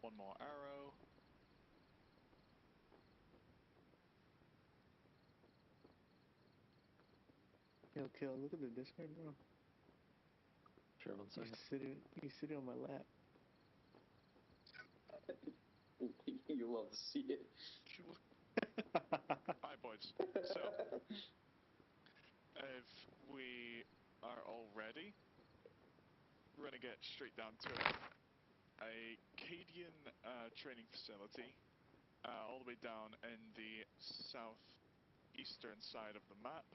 One more arrow. Yo, Kill, look at the Discord, bro. Sure, one second. He's sitting on my lap. You love to see it. Alright, boys. So, if we are all ready, we're gonna get straight down to it. A Cadian training facility, all the way down in the southeastern side of the map,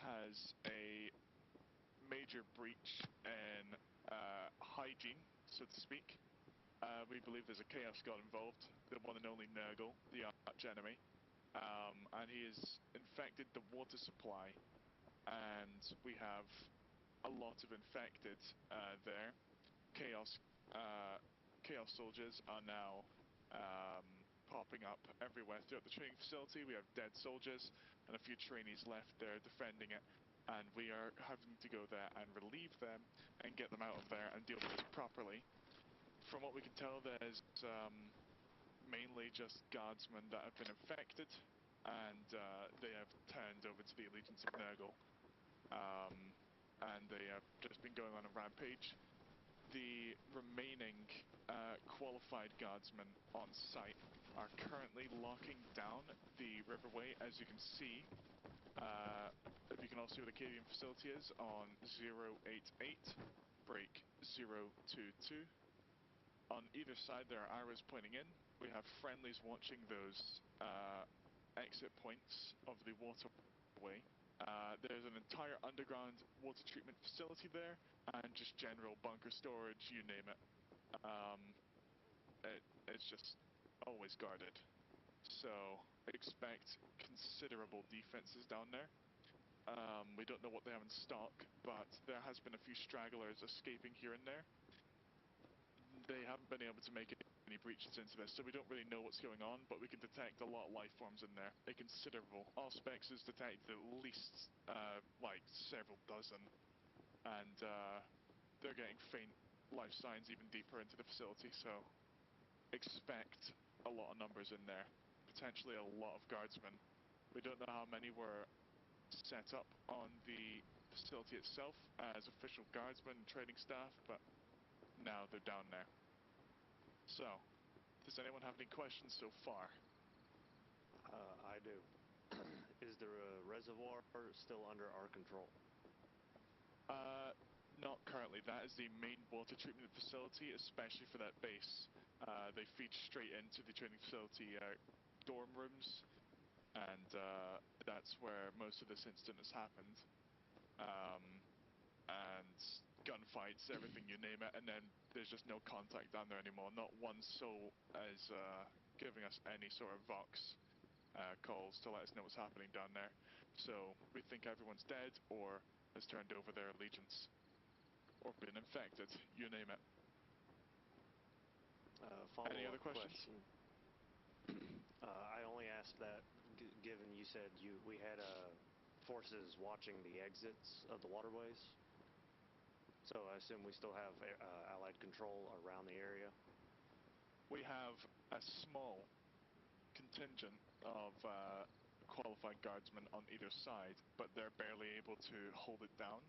has a major breach in hygiene, so to speak. We believe there's a Chaos God involved, the one and only Nurgle, the arch enemy. And he has infected the water supply, and we have a lot of infected there. Chaos soldiers are now popping up everywhere throughout the training facility. We have dead soldiers and a few trainees left there defending it, and we are having to go there and relieve them and get them out of there and deal with this properly. From what we can tell, there's mainly just guardsmen that have been infected, and they have turned over to the allegiance of Nurgle, and they have just been going on a rampage. The remaining qualified guardsmen on site are currently locking down the riverway, as you can see. If you can all see where the Cadian facility is, on 088 break 022. On either side there are arrows pointing in. We have friendlies watching those exit points of the waterway. There's an entire underground water treatment facility there, and just general bunker storage, you name it. It's just always guarded. So expect considerable defenses down there. We don't know what they have in stock, but there has been a few stragglers escaping here and there. They haven't been able to make any breaches into this, so we don't really know what's going on, but we can detect a lot of life forms in there. A considerable. Our specs has detected at least, like, several dozen, and they're getting faint life signs even deeper into the facility, so expect a lot of numbers in there. Potentially a lot of guardsmen. We don't know how many were set up on the facility itself as official guardsmen and training staff, but now they're down there. So, does anyone have any questions so far? I do. Is the reservoir still under our control? Not currently. That is the main water treatment facility, especially for that base. They feed straight into the training facility dorm rooms, and that's where most of this incident has happened. And gunfights, everything, you name it, and then there's just no contact down there anymore. Not one soul is giving us any sort of vox calls to let us know what's happening down there. So we think everyone's dead or has turned over their allegiance or been infected, you name it. Any other questions? I only asked that given you said we had forces watching the exits of the waterways. So I assume we still have Allied control around the area? We have a small contingent of qualified guardsmen on either side, but they're barely able to hold it down.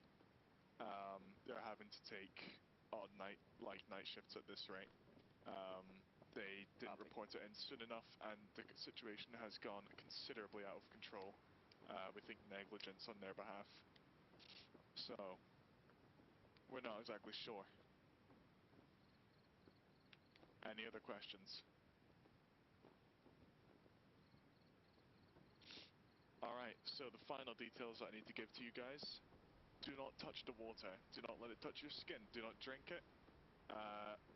They're having to take odd night shifts at this rate. They didn't report it in soon enough, and the situation has gone considerably out of control. We think negligence on their behalf. So we're not exactly sure. Any other questions? Alright, so the final details I need to give to you guys. Do not touch the water. Do not let it touch your skin. Do not drink it.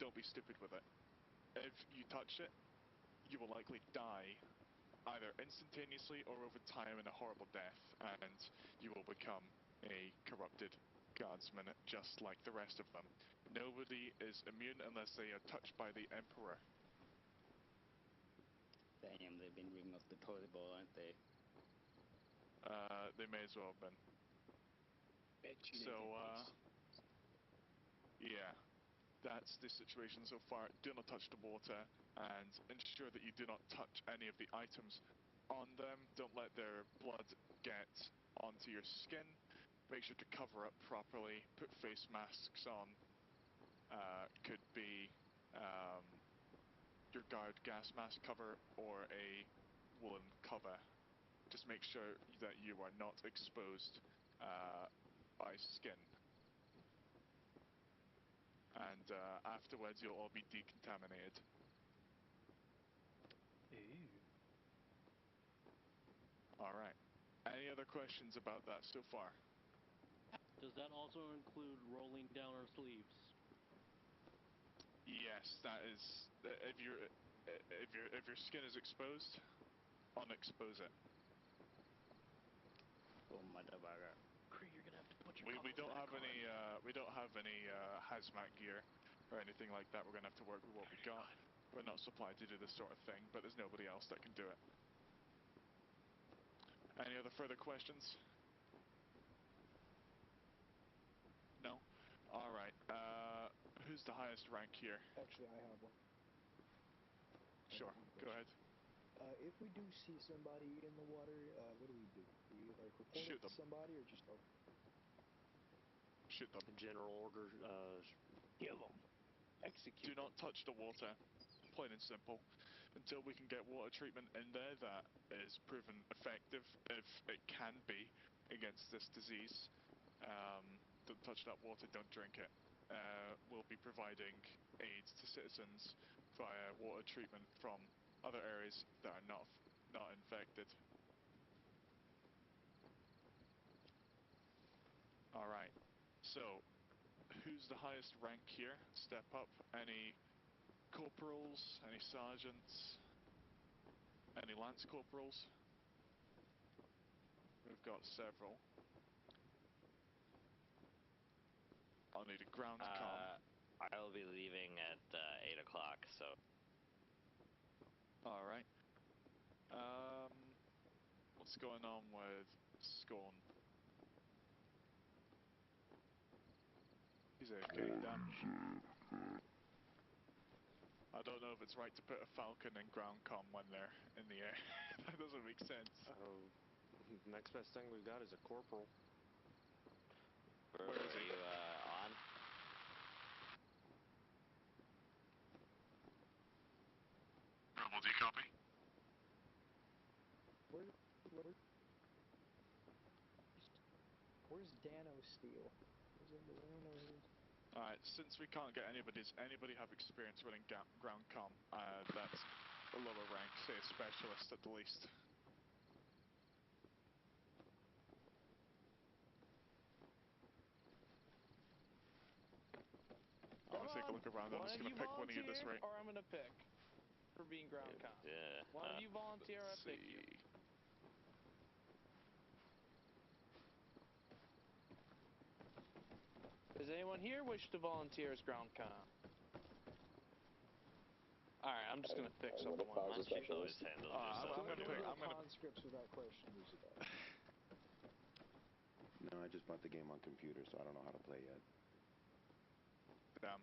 Don't be stupid with it. If you touch it, you will likely die, either instantaneously or over time in a horrible death, and you will become a corrupted guardsman just like the rest of them. Nobody is immune unless they are touched by the Emperor. Damn, they've been drinking off the toilet bowl, aren't they? They may as well have been. Bet you So, yeah. that's the situation so far. Do not touch the water, and ensure that you do not touch any of the items on them. Don't let their blood get onto your skin. Make sure to cover up properly. Put face masks on. Could be your guard gas mask cover or a woolen cover. Just make sure that you are not exposed by skin. And afterwards you'll all be decontaminated. Alright. Any other questions about that so far? Does that also include rolling down our sleeves? Yes, that is. If your skin is exposed, unexpose it. Oh, motherfucker. Cree, you're gonna have to put your We don't back have on. any hazmat gear or anything like that. We're gonna have to work with what we got. We're not supplied to do this sort of thing, but there's nobody else that can do it. Any other further questions? No? Alright, who's the highest rank here? Actually, I have one. Sure, go ahead. If we do see somebody in the water, what do? Do you like report Shoot it to them. somebody or just Shoot them. General order, kill them? Execute. Do not touch the water, plain and simple. Until we can get water treatment in there that is proven effective, if it can be, against this disease. Don't touch that water, don't drink it. We'll be providing aids to citizens via water treatment from other areas that are not infected. Alright, so who's the highest rank here? Step up. Any corporals, any sergeants, any lance corporals? We've got several. I'll need a ground comm. I'll be leaving at 8 o'clock, so... Alright. What's going on with Scorn? He's AFK, damn. I don't know if it's right to put a falcon in ground comm when they're in the air. That doesn't make sense. Next best thing we've got is a corporal. Where is are he? you on? Rebel, do you copy? Where's Dano Steel? Is it the room or is... Alright, since we can't get anybody, does anybody have experience running ground comm? That's a lower rank, say a specialist at the least. I'm gonna take a look around. I'm just gonna pick one of you this rate. Or I'm gonna pick for being ground comm. Yeah. One of you volunteer, I pick you. Does anyone here wish to volunteer as ground comm? Alright, I'm just gonna pick someone. Why don't you always handle yourself? I'm gonna pick. I'm gonna. conscripts without question music. No, I just bought the game on computer, so I don't know how to play yet. Damn.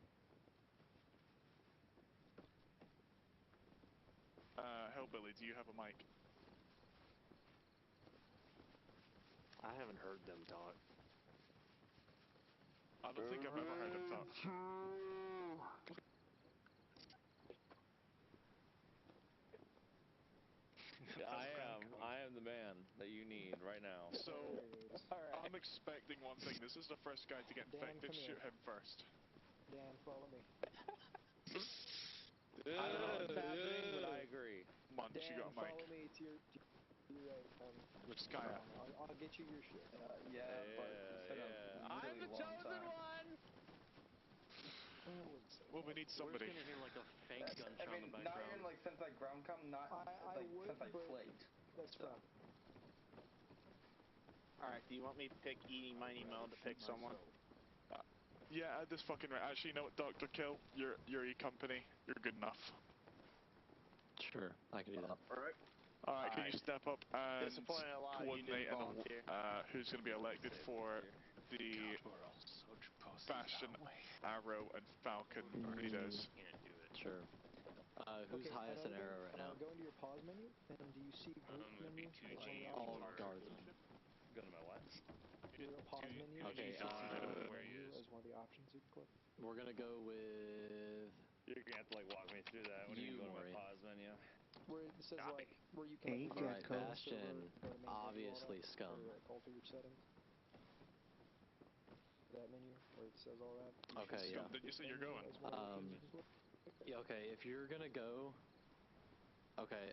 Hellbilly, do you have a mic? I haven't heard them talk. I don't think I've ever heard him talk. I am the man that you need right now. So, I'm expecting one thing. This is the first guy to get infected. Shoot him first. Dan, follow me. I don't know what's happening, but I agree. Munch, you got a mic. Follow me to your right. With Skya. I'll get you your shit. I'm the chosen one! Well, we need somebody. We're just gonna hear like a fake gunshot I in mean, the not background. even like since like ground comm, not I would, since I but flaked. That's fine. Alright, do you want me to pick Eeny Miny Mo to pick someone? Yeah, at this fucking rate. Actually, you know what, Dr. Kill? You're E-Company. You're good enough. Sure, I can do that. Alright. Alright, can you step up and Disappointed a lot you coordinate didn't volunteer. who's going to be elected for the question, Arrow and Falcon leaders. Sure. Who's Okay, highest in another arrow right thing, now? Go into your pause menu, and do you see group menu? All guardsmen. Go to my what? Your pause menu. Okay, menu as one of the options you can click. we're gonna go with You're gonna have to like walk me through that. What do you mean go to my pause menu? Where it says like where you Hey, can guys, like, Cole. Bastion, obviously scum. or, like, alter your settings. That menu where it says all that. Okay, yeah. Did you say you're going? Yeah, okay, if you're gonna go, okay,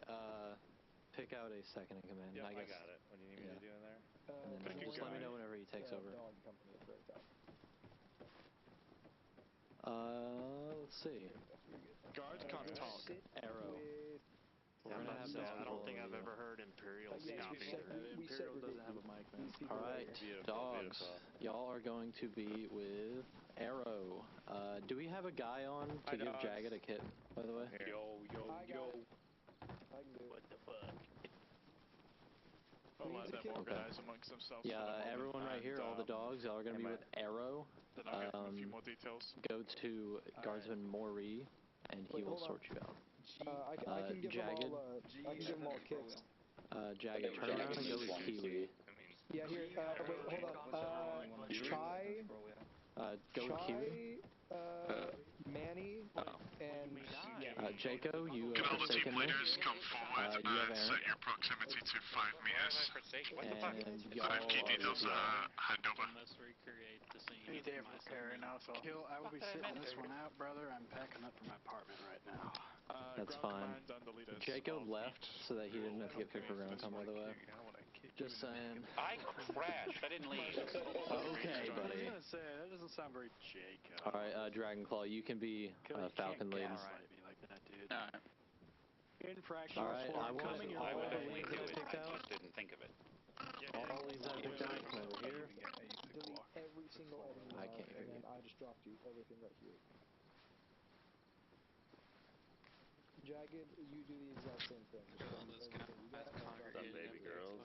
pick out a second in command. Yep, I guess. I got it. What do you need me to do in there? And then just let me know whenever he takes over. Dog company at the very top. Let's see. Guards can't talk. Arrow. We're I'm gonna about have to say, I basketball don't think in I've the ever heard Imperial yes, speak either. Imperial doesn't have a mic, man. All right, dogs. Y'all are going to be with Arrow. Do we have a guy on to give Jagged a kit, by the way? Yo. I can do it. What the fuck? I'll let them Okay. organize amongst themselves. Yeah, for the moment, everyone right and, here, all the dogs, y'all are going to be with Arrow. Then I'll get them a few more details. Go to Guardsman Maury, and he will sort you out. I can give Jagged. them all. I can give them all kits. Jagged, turn around and go with Kiwi. Yeah, here. Wait, hold on. Chai. Go with Kiwi. Manny, and Jaco, you Can have all the team forsaken me. leaders come forward You have and Aaron. set your proximity to 5 meters? And y'all 5 key are details, with hand over. Let's recreate the scene. Any day for repair right now, so I will be sitting this one out, brother. I'm packing up for my apartment right now. That's fine. Jacob left so that he didn't have to get picked for ground time, by the way. Just saying. I crashed. I didn't leave. Okay, I was buddy. gonna say that doesn't sound very Jacob. All right, Dragonclaw, you can be Falcon lead. Gaslight me like that, dude. Infraction. All right, I want coming. all the definitely leads do that I it. picked I out. just didn't think of it. All the leads that I picked out come over here. delete every single item you I have, can't hear and then you. I just dropped you everything right here. Jagged, you do the exact same thing. Just delete everything you got. Some baby girls.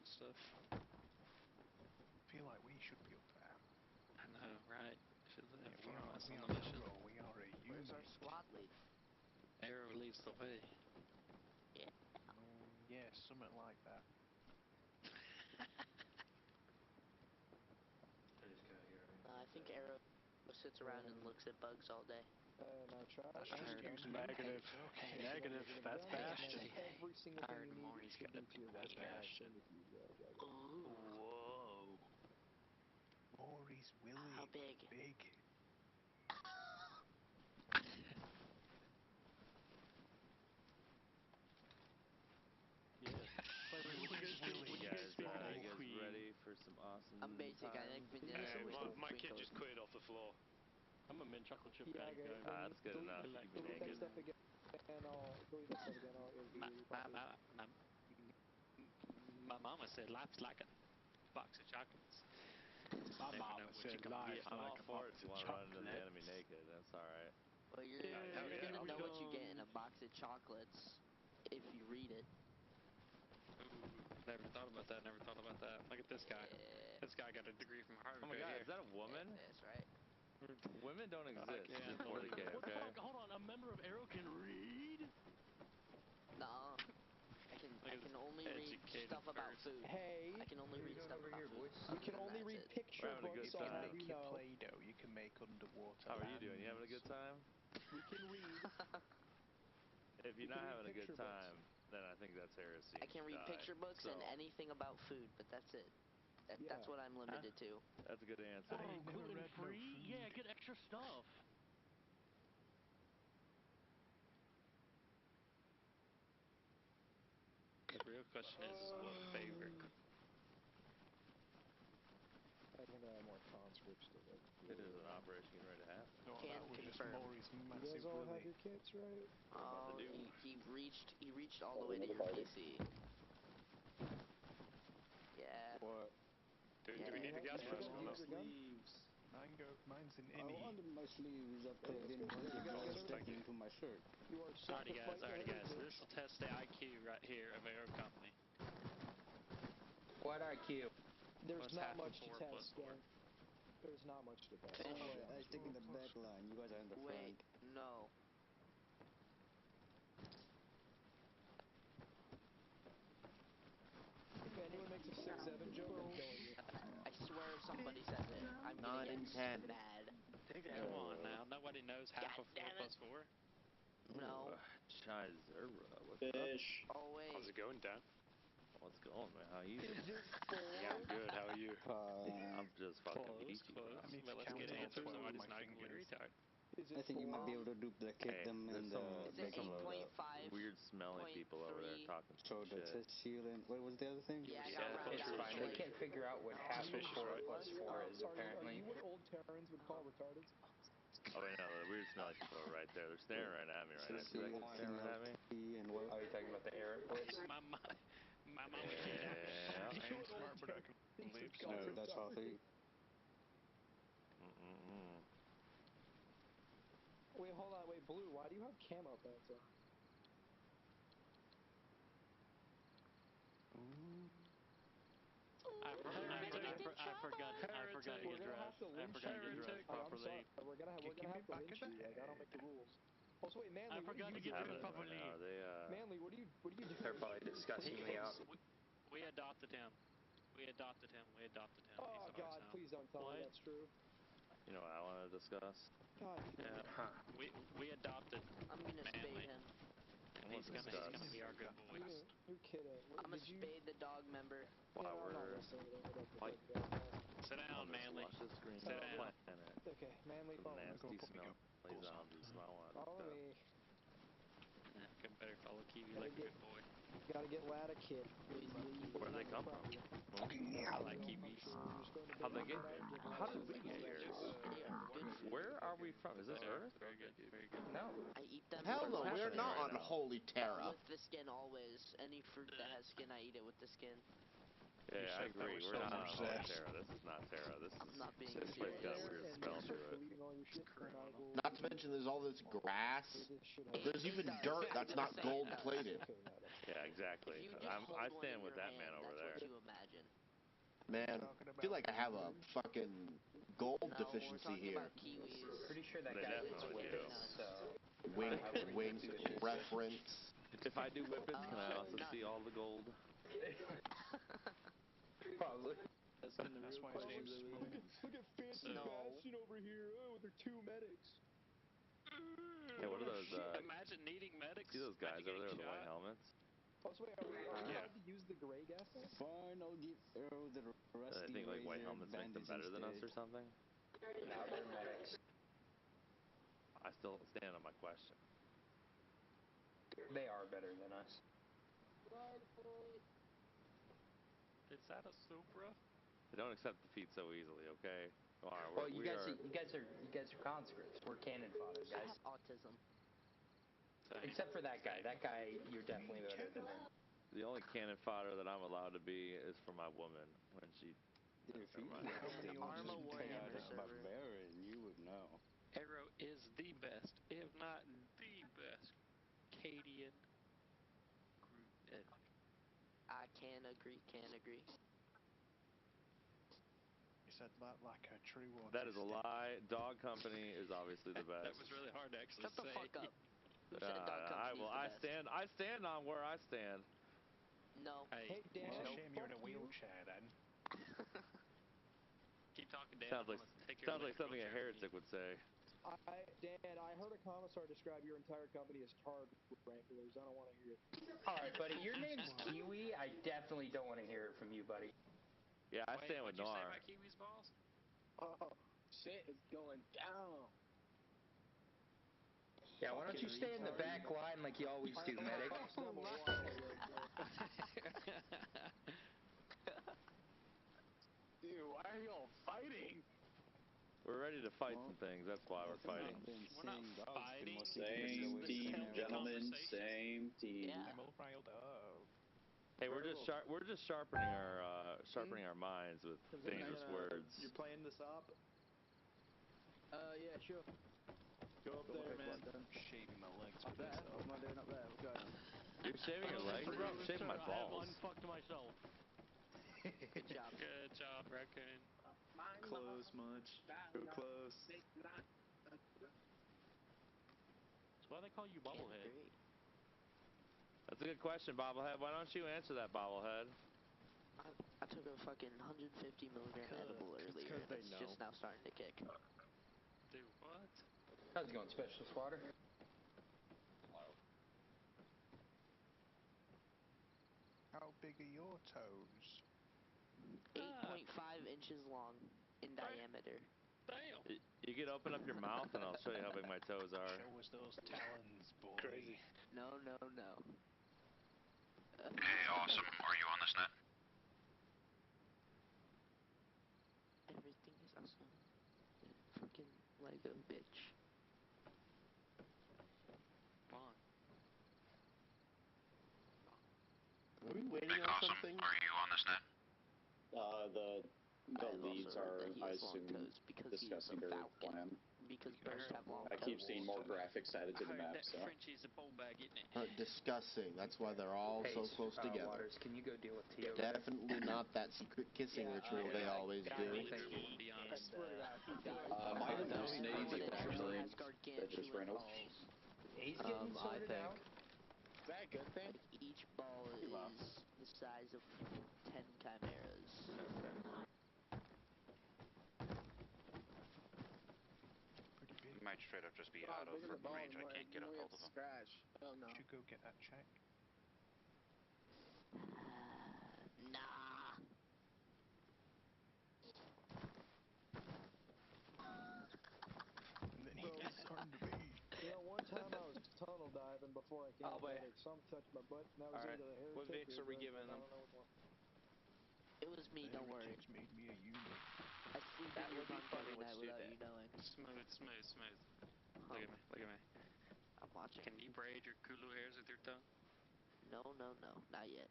Stuff. I feel like we should be up there. I know, right? Should inform us We on are the mission. Arrow. We are a unit. Where's our squad lead? Arrow leads the way. Yeah. Yeah, something like that. I think Arrow sits around and looks at bugs all day. Now try. Negative. Okay, negative. That's Bastion. Every single I thing heard you need Maury's should be got to your That's right. Bastion. Whoa. Maury's Willie. How big? Big. Yeah. You guys ready for some awesome I'm basic. I like vanilla with my kid just quit off the floor. I'm a mint chocolate chip Yeah, guy. okay. That's good enough. Like, You can Delete make that it. stuff again, and I'll delete that stuff again. It'll be really popular. My mama said life's like a box of chocolates. My Never mama know what said you gonna life's get. I'm all like a for it box if you of want to run into the chocolates. enemy naked. That's alright. Well, you're gonna know what you get in a box of chocolates if you read it. Never thought about that. Never thought about that. Look at this guy. Yeah. This guy got a degree from Harvard. Oh my right god, here. is that a woman? That's right. Women don't exist Yeah. in 40K, What the okay? fuck? Hold on. A member of Arrow can read? Nuh-uh. I can only read stuff about food. Hey, I can only read stuff about food. we can only read picture We're having a books, good so I'll time. have you know. Play-Doh you can make underwater. How are you doing? You having a good time? We can read. If you're You not can read having a good picture books. time, then I think that's heresy. I can read picture books and So, anything about food, but that's it. That's what I'm limited to. That's a good answer. Oh, ain't never read no gluten-free? food. Yeah, get extra stuff. The real question is, what favorite? I think I have more conscripts to look. It is an operation getting ready to happen. No, Can that was just confirm. Maury's You guys massive all have Willie. your kits, right? Oh, he reached all the way to your PC. Yeah. What? Do Yeah. we need the gas You mask got or not? your gun? Mine's in any. my sleeves up there, didn't want the balls sticking to my shirt. You are set Alrighty to guys, fight the This will test the IQ right here of Arrow Company. What IQ? There's What's not half of much to 4 plus test, 4? gang. There's not much to pass. I stick in the back line. You guys are in the Wait, front. no. If anyone makes a 6-7 joke, I'm killing you. I swear if somebody says it, I'm gonna get mad. Come on now, nobody knows half of 4 plus 4. No. Chizera, what's Fish. Oh wait. How's it going, Dan? up? What's going, man? How you doing? Yeah, I'm good. How are you? I'm just fucking Close. But let's get answers. Somebody's not completely retarded. I think you might be able to duplicate them in the Is it 8.5? weird smelly people over there talking so the shit. test shield and what was the other thing? Yeah, I Yeah, got rounded it's out. fine. So They like, can't figure out what half of 4 plus 4 is, apparently. Are you what old Terrans would call retarded? Oh wait, no, the weird smelly people are right there. They're staring right at me right now. See that kid staring right at me? And what? Are you talking about the Arab boys? My mama Yeah. I am smart, but I can leave. No, that's all three. Wait, hold on. Wait, Blue, why do you have camo pants on? I forgot to get dressed. I forgot to get dressed properly. We're gonna have to lynch you. Like, I don't make the rules. Also, wait, Manly, I forgot to get dressed properly. Are they, Manly, what do you do? They're probably discussing me out. We adopted him. We adopted him. Oh God, please don't tell me that's true. you know what I want to discuss? God, Yeah. We adopted I'm gonna spade him. He's gonna be our good boy. You're kidding. I'm gonna spade the dog member. Yeah, Wow, I'm not we're gonna say anything about the Fight. dog member. Sit down, Manly. Screen Sit down. planet. Okay, Manly, Some follow me. nasty smell. Zombies. I want Follow to me. Better follow Kiwi like a good boy. Gotta get ladder kit. Where they come from? I like Kiwis. How they get here? How did we get here? Where are we from? Is this Earth? Very good. Very good. No. I eat them. Hell no, What's we're happening not right on now? Holy Terra. With the skin always. Any fruit that has skin, I eat it with the skin. Yeah, I agree. We're not on Holy Terra. This is not Terra. This I'm not being this place got a serious. weird smell to it. Not to mention there's all this grass. There's even dirt that's not gold plated. Yeah, exactly. If you just hold I one stand in with your that man hand, over that's there. what you imagine. Man, I feel like I have a fucking gold No, we're deficiency talking here. about kiwis. Pretty sure that They guy definitely gets do. whippets, so... Wink, I wouldn't wink, do it. reference. If I do whippets, can I also not- see all the gold? Probably. That's why his name's Smooth. Look at Fancy No. Bastion over here. Oh, with their 2 medics. Hey, what are those? Imagine needing medics. See those guys over there with the white shot. helmets? Also, wait, are we allowed to use the gray gas now? Fine, I'll give Arrow the rusty I think like white razor helmets make them bandage better than us instead. or something. No, they're medics. I still stand on my question. They are better than us. Is that a Supra? They don't accept defeat so easily. Okay. Come on, Well, you guys are conscripts. We're cannon fodder, I guys. have autism. Except for that guy. That guy, you're definitely better than him. The only cannon fodder that I'm allowed to be is for my woman when she. If you Never mind. were the Arma Warhammer server. barbarian, you would know. Arrow is the best, if not the best, Cadian group. I can agree. He said that like a true autistic. That is a lie. Dog Company is obviously the best. That was really hard to actually Shut the say. fuck up. Who said dog company's the best? I stand on where I stand. No. Hey, Dan. It's a no, shame you're in a fuck you. wheelchair then. Keep talking, Dan. Sounds I'm like gonna take your something a wheelchair. heretic would say. Dan, I heard a commissar describe your entire company as tard wranglers. I don't want to hear it. Alright, buddy, your name's Kiwi. I definitely don't want to hear it from you, buddy. Yeah, I stand with What'd you say Nar. about Kiwi's balls? Oh, shit is going down. Yeah, why don't you stay in the back line like you always do, medic? Dude, why are y'all fighting? We're ready to fight some things. That's why we're fighting. We're not fighting. Same team, gentlemen. Same team. Yeah. I'm all riled up. Hey, we're just sharpening our minds with dangerous words. You're playing this up? Yeah, sure. Go up there, man. I'm shaving my legs Up with there? this. What am I doing up there? What's going on? You're shaving your legs, bro? I'm shaving my I have balls. unfucked myself. Good job. Good job, Raccoon. Close much. Go close. So why they call you Bobblehead? That's a good question, Bobblehead. Why don't you answer that, Bobblehead? I took a fucking 150 milligram edible earlier, and it's just now starting to kick. Do what? How's it going, Specialist Water? How big are your toes? 8.5 inches long in diameter. Damn. You could open up your mouth and I'll show you how big my toes are. Show us those talons, boy. Crazy. No. Hey, awesome. Are you on this net? Everything is awesome. Fucking Lego bitch. Come on. Are we waiting Hey, on awesome. something? Are you on this net? The leads are, I assume, discussing their plan. Because birds have long I keep seeing more graphics added to the map, that so. Frenchie's a bowl bag, isn't it? Discussing. That's why they're all so close together. Waters, can you go deal with Tio? Definitely not that secret kissing ritual they always do. I swear to God. Might have hallucinating the actually that just ran over. He's getting sorted out. Is that a good thing? Like each ball is the size of 10 chimeras. He might straight up just be out of range. I can't get a hold of him. Scratch. Oh no. Should go get that check. Nah. And then he just turned to me. You know, one time I was tunnel diving before I came Oh, wait. out. Something touched my butt, and that was Alright. either the hair What tip Vicks or are we the- giving I them? don't know which one. It was me, don't worry. Heretics made me a eunuch. I sleep That in your would be bunk funny. every Let's night do without that. you knowing. Smooth. Look at me, I'm watching. Can you braid your Kulu hairs with your tongue? No, not yet.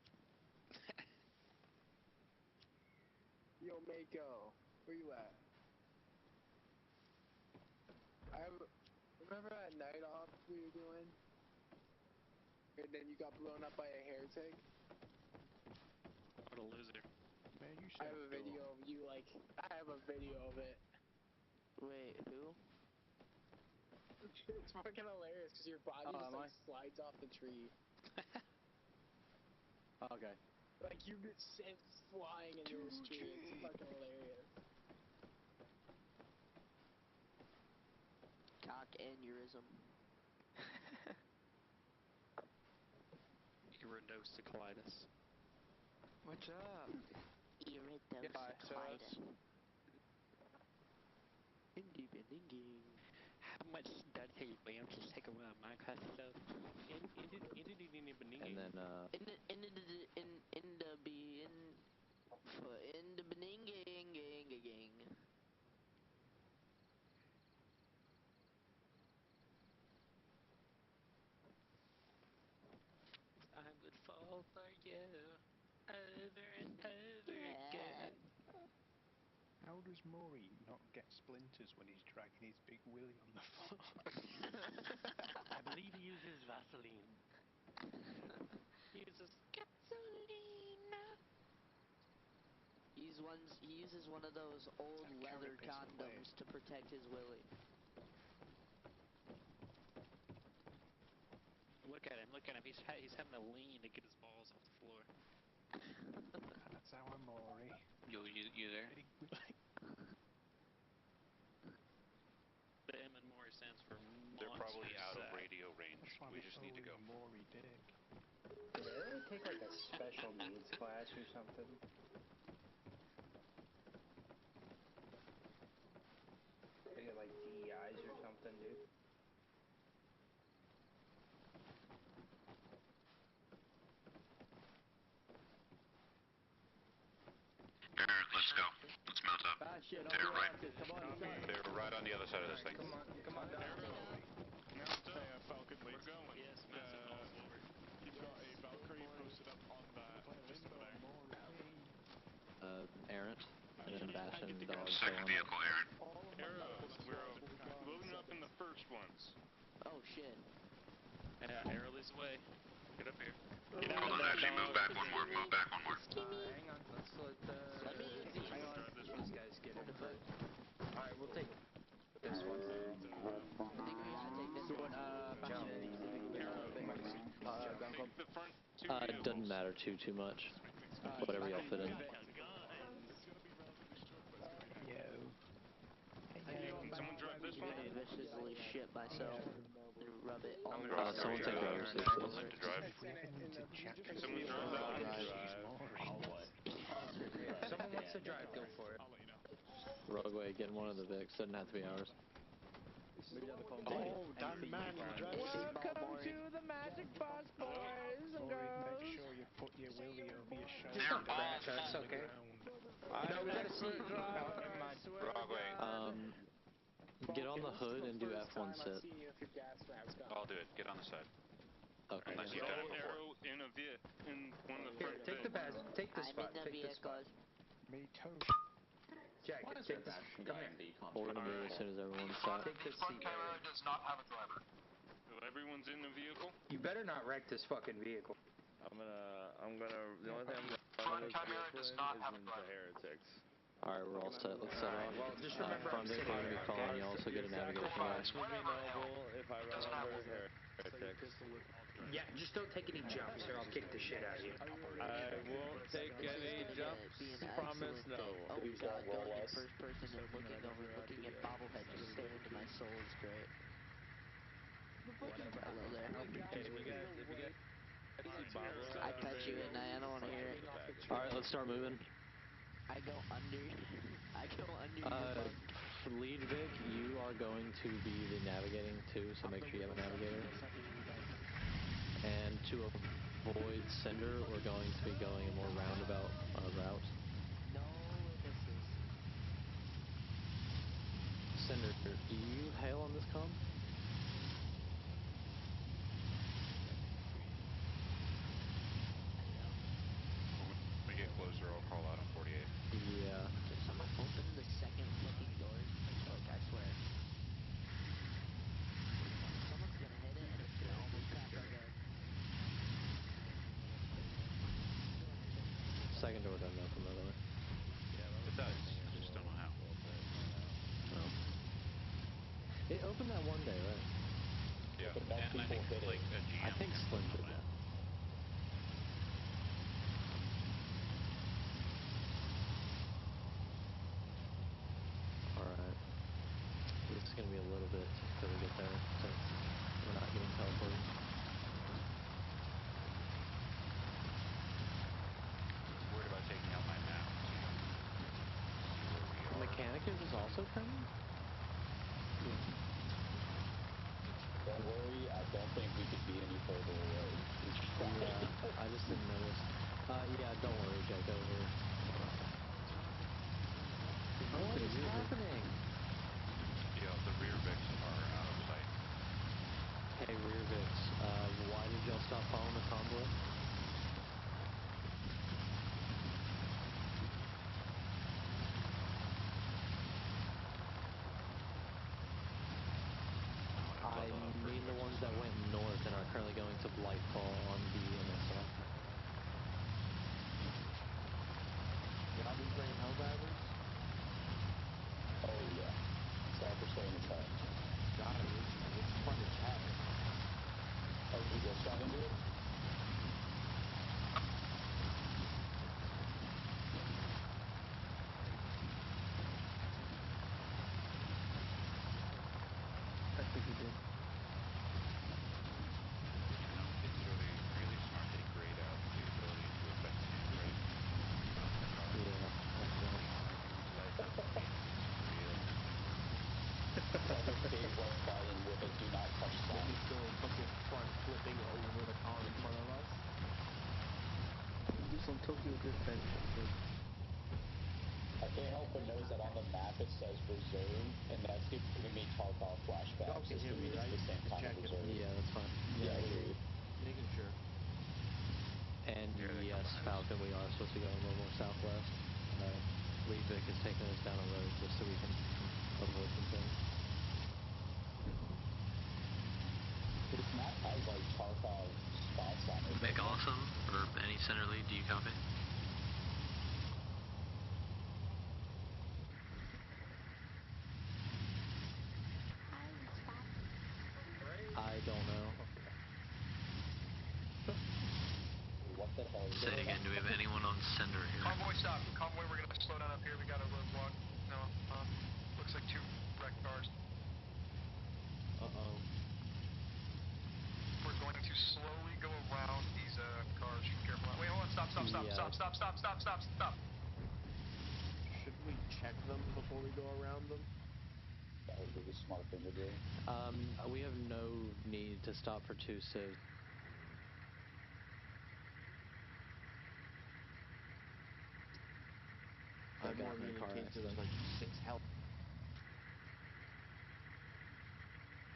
Yo, Mako, where you at? Remember that night off we were doing? And then you got blown up by a heretic? What a loser. Man, you I said have a video of you, like, I have a video of it. Wait, who? It's fucking hilarious because your body just like slides off the tree. Okay. Like you get sent flying into this tree. It's fucking hilarious. Cock aneurysm. Iridocyclitis. What's up? Iridocyclitis. How much does he Williams just take around Minecraft stuff? And then, in the beninging. I would fall for you over and over again. How does Maury not get splinters when he's dragging his big willy on the floor? I believe he uses Vaseline. He uses gasoline. He uses one of those old leather condoms to protect his willy. Look at him. He's having to lean to get his balls off the floor. That's our Maury. You there? Big willy. The M and Maury stands for They're probably out of Monster radio range. That's why We just need to go. Maury dick. Did they ever take like a special needs class or something? They get like DEIs or something, dude. Let's go. Let's mount up. shit, They're right. Come on, They're right on the other side of this thing. Come on, Falcon leads. We're going. Yes, massive balls forward. You've got a Valkyrie posted up on that. Just over there. Errant. And then Bastion, dog. Second vehicle, Aaron. Arrows. We're loading up in the first ones. Oh shit. Yeah, Arrow leads the way. Get up here. Hold on, actually, move back one more. Move back one more. hang on, let's let Let me in. Drive this these guys get it. Alright, we'll take this one. I think we gotta take this one. Take the front two It vehicles. doesn't matter too much. Whatever y'all fit in. Someone drive this one? I viciously shit myself and rub it all Someone take driver's seat, I'd like to drive. Can someone drive that? Someone wants to drive, go for it. Rogueway, getting one of the Vics. Doesn't have to be ours. Oh, damn man, you drive. Welcome to the Magic Bus, boys and girls. Make sure you put your willy over your shoulder. That's okay. No, we gotta see. Never mind. Get on the hood and do F1 sit. I'll do it. Get on the side. Okay. Unless you've done it before. Arrow in one of the front Take the pass. Take this spot. I'm in the Take this spot. vehicle. Me too. Jack, take this. Come here. We're gonna move as soon as everyone's sat. Take this seat. does not have a driver. So everyone's in the vehicle? You better not wreck this fucking vehicle. The only thing I'm gonna is in the heretics. Alright, we're all set. Let's set off. Well, just remember I'm Vic, we're gonna be calling you. Also get a navigation guy. Would be noble if I run over heretics. Yeah, just don't take any jumps or I'll kick the shit out of you. I won't take any jumps. Promise no. Oh god, going in first person and looking at bobblehead just stare into my soul is great. Hello there. Hey, if you guys see Bobo, I cut you and I don't want to hear it. Alright, let's start moving. I go under your bunk. Lead Vic, you are going to be the navigating too, so make sure you have a navigator. And to avoid Cinder, we're going to be going a more roundabout route. No witnesses. Cinder, do you hail on this comm? When we get closer, I'll call out on 48. Yeah. Did someone open the second fucking door? Like, I swear. Someone's gonna hit it and it's gonna only crack our guy. Second door doesn't open, by the way. It does. I just don't know how. No. It opened that one day, right? Yeah, and I think like a GM. I think Slim did that. Alright. This is going to be a little bit till we get there, so we're not getting teleported. Worried about taking out my map. The Mechanicus is also coming? Don't worry, I don't think we could be any further away. Yeah, I just didn't notice. Yeah, don't worry, Jack, over here. What is happening? Yeah, the rear Vics are out of sight. Hey, rear Vics, why did y'all stop following the convoy? I mean the ones that went north and are currently going to Blightfall on the MSR. Y'all been playing Helldivers? Oh yeah. Sorry for saying it's hard. God, it's fun as hell. Oh, you just got into it? I think he did. It's really smart they grayed out the ability to affect hand rate. Yeah, that's right. Dave walks by and with a do not touch sign. He's still fucking front flipping over the car in front of us. Do some Tokyo Drift bench. I can't help but notice that on the map it says reserve, and that's giving me Tarkov flashbacks. Y'all can hear me, It's right? the same kind of Jack, reserve. Yeah, that's fine. Yeah, I hear you. Making sure. And Here they yes, come. Falcon, we are supposed to go a little more southwest. Lead Vic is taking us down a road just so we can avoid some things. This map has like Tarkov spots on it. Vic, awesome. Or any center lead, do you copy? The hell is Say again, do we have anyone on sender here? Convoy, stop. Convoy, we're gonna slow down up here. We got a roadblock. No, looks like 2 wrecked cars. Uh-oh. We're going to slowly go around these cars. Careful. Wait, hold on. Stop. Shouldn't we check them before we go around them? That would be the smart thing to do. We have no need to stop for 2 civs. I'm wondering in case there was like 6 health.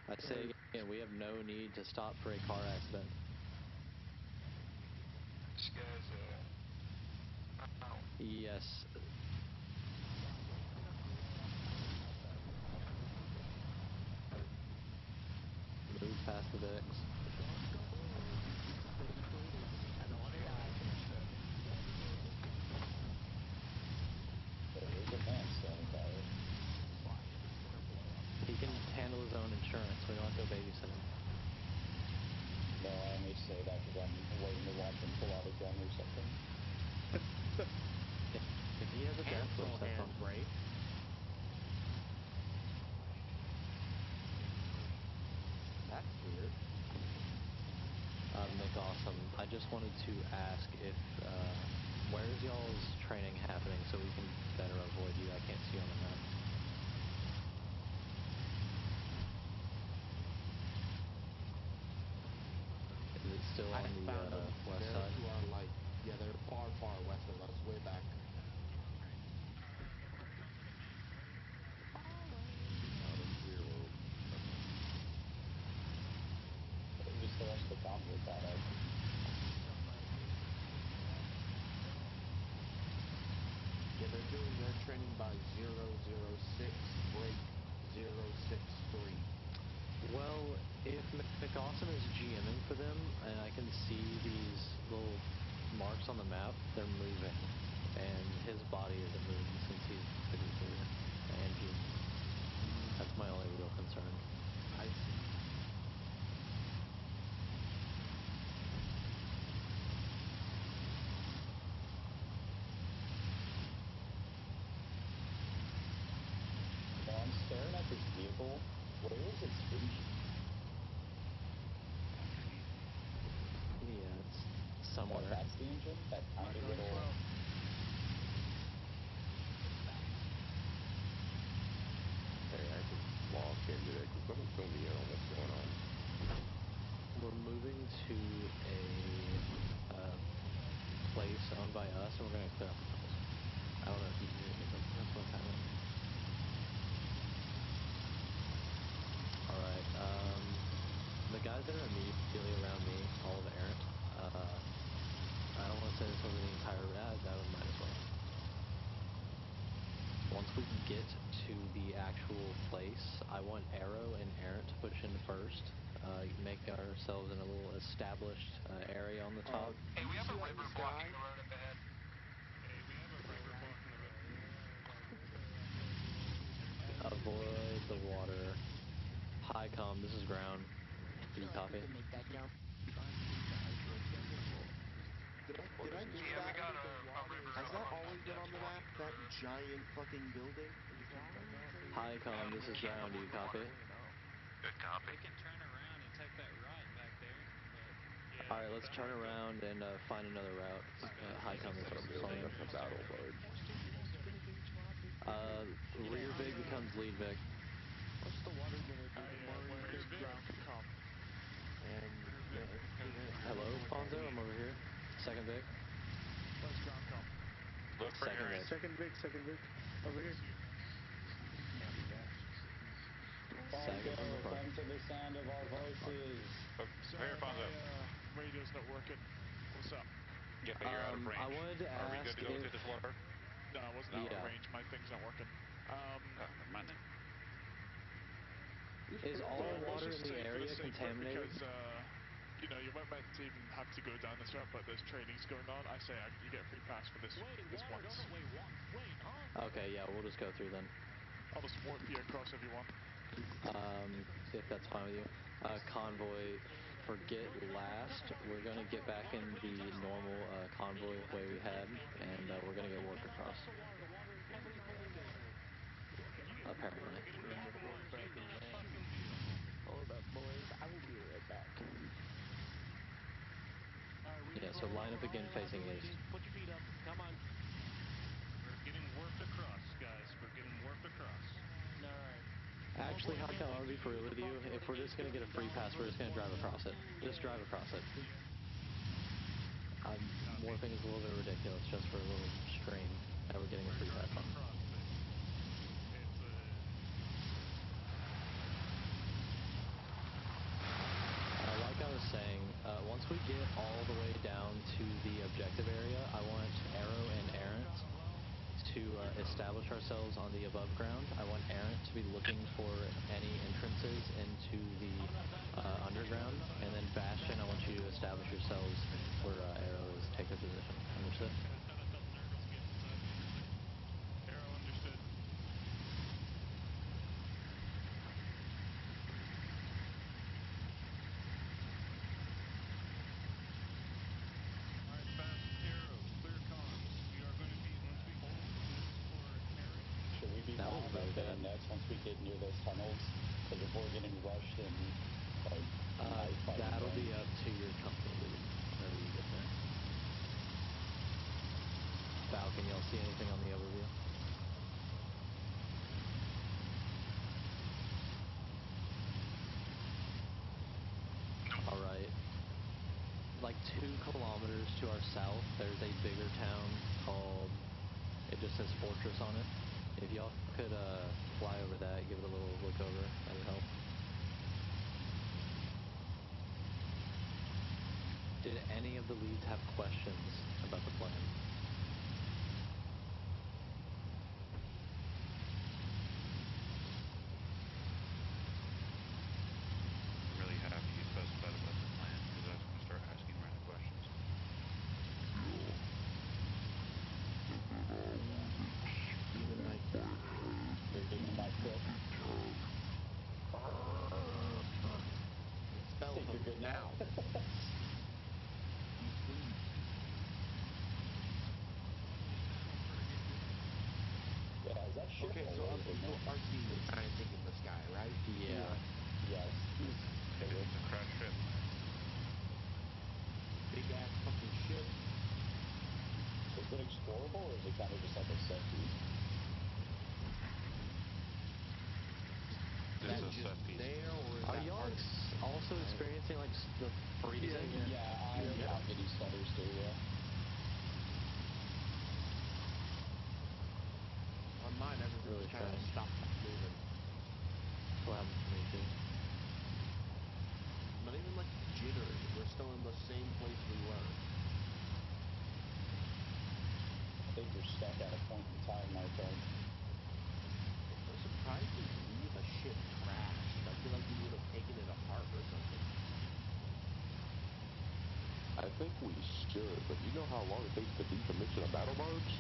I say again, we have no need to stop for a car accident. This guy's Yes. Move past the Vicks. There's a man standing by it. He can handle his own insurance. We don't have to go babysit him. No, I only say that because I'm waiting to watch him pull out a gun or something. If he has a death wish, that's on break. That's weird. Nick Awesome, I just wanted to ask if, where's y'all's training happening so we can better avoid you? I can't see on the map. Is it still on the west side? To our light. Yeah, they're far, far west of us, way back. Just the rest of the convoy got out. Yeah, they're doing their training by 006, break 063. Well, if McAwesome is GMing for them, and I can see these little marks on the map, they're moving. And his body isn't moving since he's producer and G. That's my only real concern. I see. Well, I'm staring at this vehicle. Where is its engine? Yeah, it's somewhere. Oh, that's the engine? That tiny little... Hey, I can walk into that. Can someone fill me in on what's going on? We're moving to a place owned by us, and we're going to clear up the place. I don't know if you can hear me, but that's what's happening. Alright, the guys that are immediately around me, all of Errant, I don't want to say this over the entire rad, that might as well. Once we get to the actual place, I want Arrow and Errant to push in first, make ourselves in a little established area on the top. Hey, we have a river blocking the road up ahead. Avoid the water. Hi, Com, this is ground. Do you copy? Can make that jump. Did I miss that? Has that always been on the map? That giant fucking building? Hi, Com, this is ground. Do you copy? Good copy. We can turn around and take that right back there. But Alright, let's turn around and find another route. Hi, Com, this is fine. Battle mode. Rear Vig becomes lead Vig. What's the water gonna do? Where's ground can come? And Hello, Fonzo, I'm over here. Second Vig. Where's ground come? Look for Second Aaron. Vig. Second Vic. Over here. Second from the front. Come to the sound of our voices. Sorry, my radio's not working. What's up? Yeah, you're out of range. I wanted to Are we ask good to go if... through this water? No, I wasn't out of range. My thing's not working. Never mind then. Is all water in the area Because, contaminated? you know, you weren't meant to even have to go down this route, but there's trainings going on. I say you get a free pass for this once. Okay, yeah, we'll just go through then. I'll just warp you across if you want. If that's fine with you. Convoy, forget last, we're going to get back in the normal convoy way we had, and we're going to get work across. Apparently. Hold up, boys. I will be right back. Yeah, so line up again facing east. Put your feet up. Come on. We're getting worked across, guys. We're getting worked across. All right. Actually, Hardcom, I'm going to be for real with you. If we're just going to get a free pass, we're just going to drive across it. Just drive across it. Warping is a little bit ridiculous just for a little stream that we're getting a free pass on. Like I was saying, once we get all the way down to the objective area, I want Arrow and Errant to establish ourselves on the above ground. I want Errant to be looking for any entrances into the underground, and then Bastion, I want you to establish yourselves where Arrow is. Take the position. Understood? Arrow, understood. Alright, fast Arrow, clear comms. We are going to be, once we hold this for Aaron. Should we be mounting up there next once we get near those tunnels? Because if we're getting rushed and like that'll be up to your company lead whenever you get there. Falcon, y'all see anything on the overview? Alright. Like 2 kilometers to our south, there's a bigger town called, it just says Fortress on it. If y'all could fly over that, give it a little look over, that would help. Did any of the leads have questions about the plan? I'm really happy you specified about the plan, because I was going to start asking random questions. I think you're good now. Yeah, is that ship? Okay, so other people are seeing the gigantic in the sky, right? Yeah. Yes. It's a crash ship. Big ass fucking ship. Is it explorable or is it kind of just like a set piece? This is a set piece. There, or is Are that y'all also experiencing like the freezing? Yeah, I'm getting stutters too, yeah. On mine, everything's Really kind of strange. stopped moving. What happened to me too? Not even like jittering. We're still in the same place we were. I think you're stuck at a point in time, my friend. I'm surprised we leave a ship trashed. I feel like we would have taken it apart or something. I think we should, but you know how long it takes to decommission a battle barge?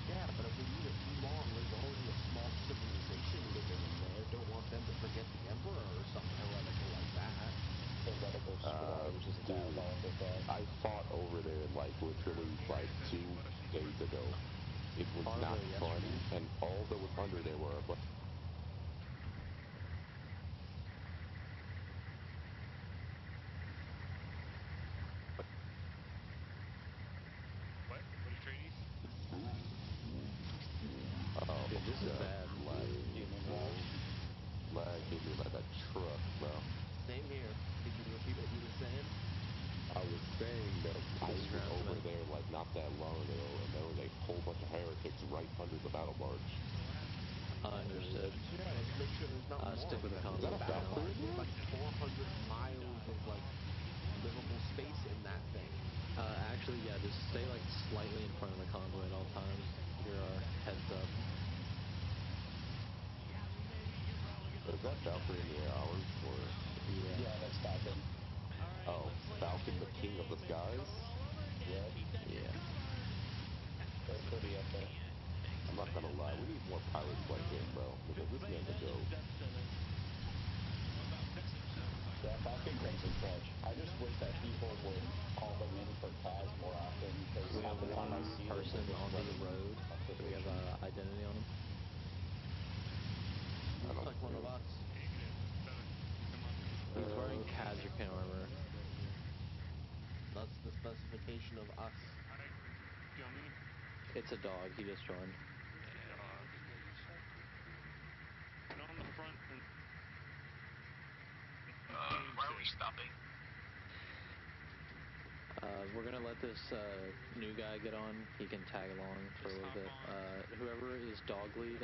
Yeah, but if we leave it too long, there's already a small civilization living in there. Don't want them to forget the Emperor or something heretical like that. Heretical squad, which is diabolical thought. I fought over there like literally like 2 days ago. It was not fun, and all that was under there were a bunch. What? What are you trading? Oh, dude, this is bad. Lag hit me like a truck, bro. Same here. Could you repeat what you were saying? I was saying that I was over there like not that long ago, and there was a whole bunch of heretics right under the battle barge. Understood. Yeah, let's make sure there's not more. Stick with the Is that a Valkyrie? There's like 400 miles of like livable space in that thing. Actually, yeah, just stay like slightly in front of the convoy at all times. You're heads up. Is that Valkyrie in the air ours, or? Yeah. Yeah, that's Falcon. Oh, Falcon, the king of the skies? Yep. Yeah. They're pretty up there. I'm not gonna lie, we need more pilots like him, bro, because this man's a joke. Yeah, Falcon comes in clutch. for Taz more often because We half have the time one I see person it, on the road. Do we have identity on him? Looks like one of us. He's wearing Cadian armor. That's the specification of us. Gummy. It's a dog. He just joined. Dog. Get on the front and... Why are we stopping? We're gonna let this new guy get on. He can tag along for a little bit. Whoever is dog lead,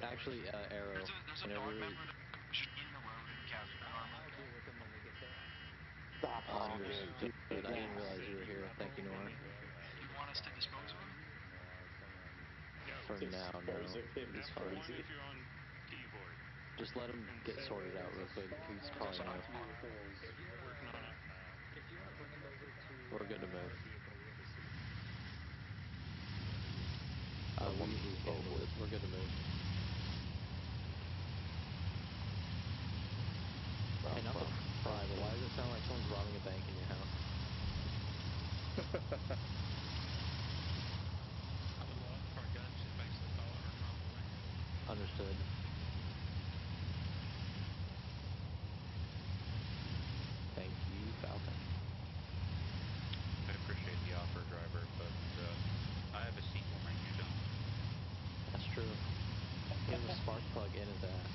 actually Arrow. There's a dog member that's in the road in Cadian armor. I'll deal with him when we get there. Understood. I didn't realize you were here. Thank you, Nora. You want us to dispose of him? For now, no. It's fine. If you're on keyboard. Just let him get sorted out real quick. He's probably not. Working on it. We're good to move. We're good to move. Hey, not to pry, but why does it sound like someone's robbing a bank in your house? Understood. Thank you, Falcon. I appreciate the offer, driver, but I have a sequel and you don't. That's true. He has a spark plug in his ass.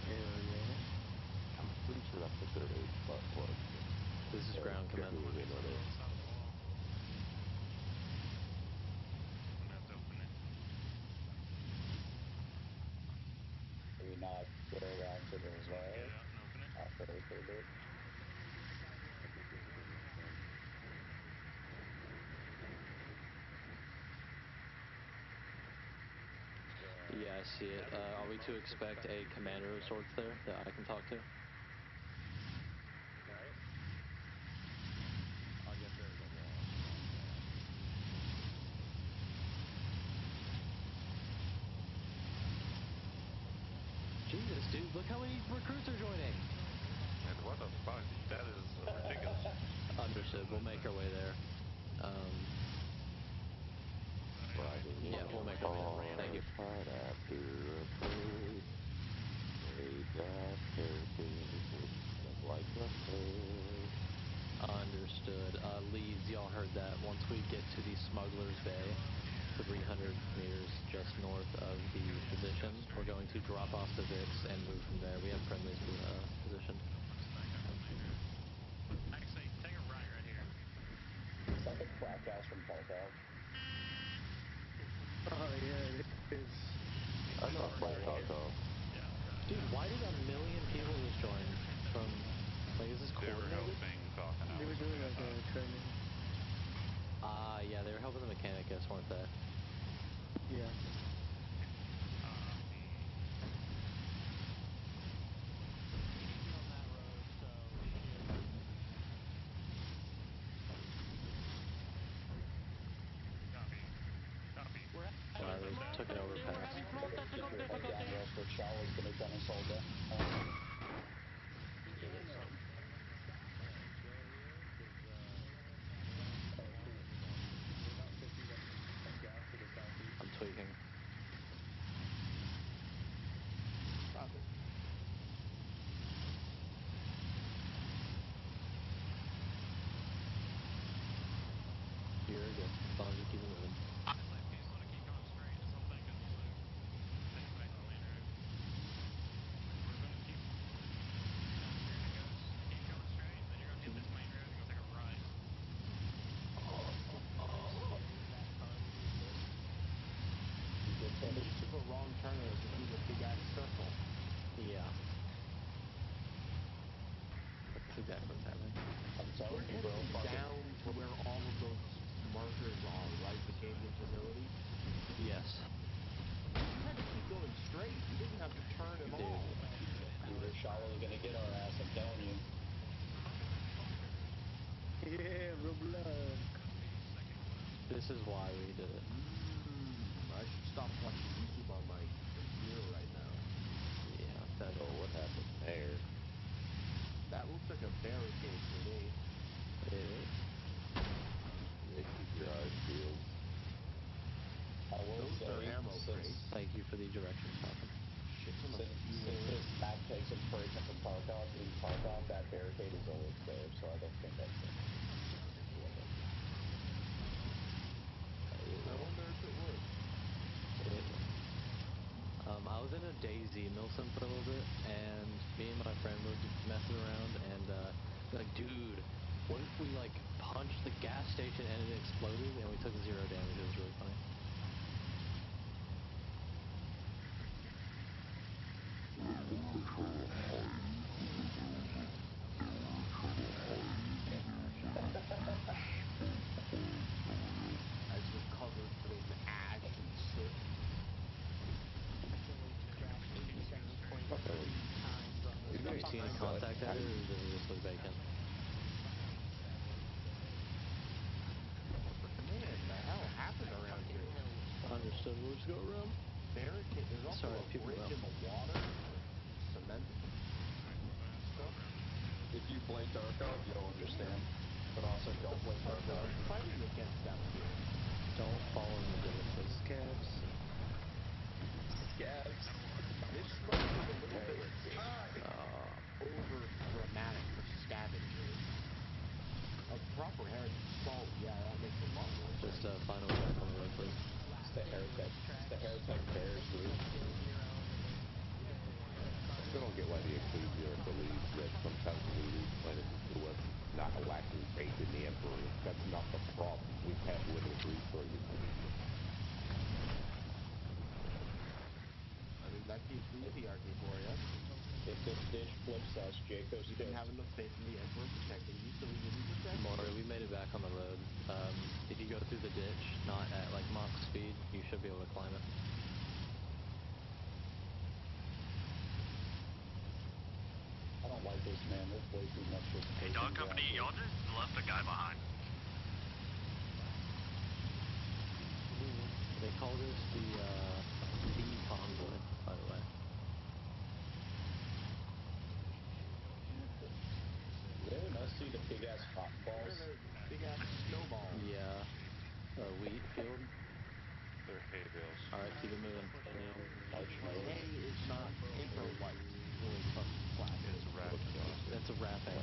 Hell yeah. I'm pretty sure that's the third age spark plug. This is ground command. Do we not go around to the Get out and open it. after we put it? Yeah, I see it. Are we to expect a commander of sorts there that I can talk to? I'll get there in a while. Jesus, dude, look how many recruits are joining! And what the fuck? That is ridiculous. Understood. We'll make our way there. Yeah, we'll make our way there. Thank you. Understood. Leads, y'all heard that. Once we get to the Smuggler's Bay, 300 meters just north of the position, we're going to drop off the VIX and move from there. We have friendlies positioned. Actually, take a right here. Is that the crack house from Tarkov? Oh yeah, it is. I know Flash Tarkov. Dude, why did 1 million people just join from, like, is this coordinated? They were doing like a training. Yeah, they were helping the mechanic, I guess, weren't they? Yeah. They took an overpass. Down road for Charlie's gonna come and solve that. I'm tweaking. Copy. You're good. As long as you keep it moving. So they took a wrong turn and it became a big ass circle. Yeah. That's exactly what's happening. I'm We're telling you, bro. heading down to where all of those markers are, right? The Cadian facility? Yes. You had to keep going straight. You didn't have to turn at all. Either Shallow is gonna get our ass, I'm telling you. Yeah, Roblox. This is why we did it. I should stop watching YouTube on my computer right now. Yeah, that's what happened there? That looks like a barricade to me. They keep your eyes peeled. I will Those say, are ammo crates. Thank you for the directions, Falcon. Since this map takes inspiration from Tarkov, in Tarkov that barricade is always there, so I don't think that's it. I wonder if it would. I was in a Daisy Milsim for a little bit, and me and my friend were messing around, and like, dude, what if we like punched the gas station and it exploded, and we took 0 damage? It was really funny. As we're covered in ash and soot. Have you seen any contact at it, or does it just look vacant? What the hell happened around here? Understood. We'll just go around. Barricade. There's also a bridge in the water. Cement stuff. If you play Tarkov, you'll understand. But also don't play Tarkov. Fighting against that here. Don't fall in the genesis. Scabs. Scabs. This might be a little bit over dramatic for scavengers. A proper heretic salt, yeah, that makes a lot more sense. Just final check on the road, please. It's the heretic. It's the heretic bears, dude. I still don't get why the Ecclesia believes that sometimes when we lose planets it's to us not lacking faith in the Emperor. That's not the problem. We have limited resources. I mean, that's the patriarchy for you. If this dish flips us, Jacob's You didn't have enough faith in the Emperor protecting you, so we didn't protect you. Maury, we made it back on the road. If you go through the ditch, not at like Mach speed, you should be able to climb it. I don't like this, man. There's way too much of Hey, Dog Company, y'all just left a guy behind. They call this the convoy, by the way. Really nice to see the big ass cotton balls. Big ass snowballs. Yeah. Wheat field. They're hay bales. Alright, keep it moving. Hay is not paper white. Really fucking flat. It's wrapped. That's a wrapping.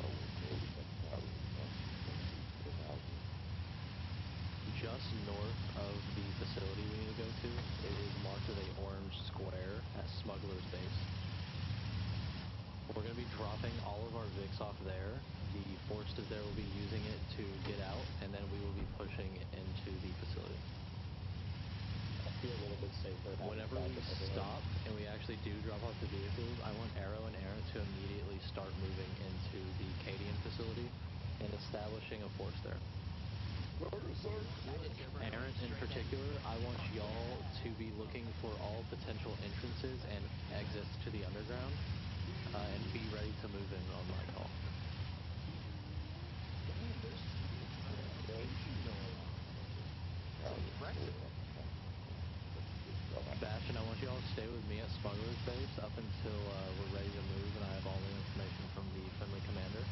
Just north of the facility we need to go to, it is marked with an orange square at Smuggler's Base. We're going to be dropping all of our Vicks off there. The forces there will be using it to get out, and then we will be pushing into the facility. I feel a little bit safer. Whenever we stop and we actually do drop off the vehicles, I want Arrow and Errant to immediately start moving into the Cadian facility and establishing a force there. Errant in particular, I want y'all to be looking for all potential entrances and exits to the underground, and be ready to move in on my call. Bastion, I want you all to stay with me at Smuggler's Base up until we're ready to move and I have all the information from the friendly commander.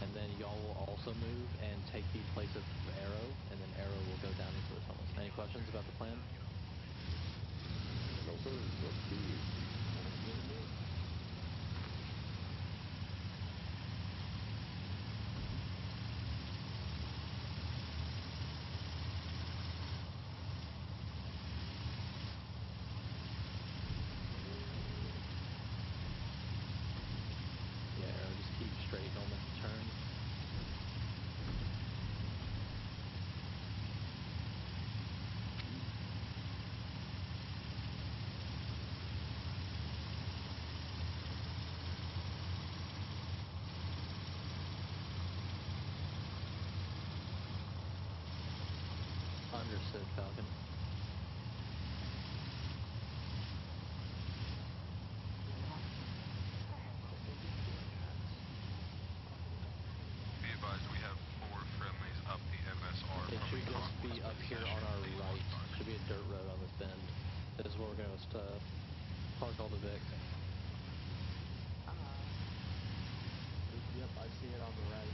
And then y'all will also move and take the place of Arrow, and then Arrow will go down into the tunnels. Any questions about the plan? No, sir. Let's do it. Yeah, Arrow, just keep straight, don't make a turn. Understood, Falcon. Be advised, we have 4 friendlies up the MSR. It should just be up here on our right. Should be a dirt road on this bend. This is where we're going to park all the Vicks. Yep, I see it on the right.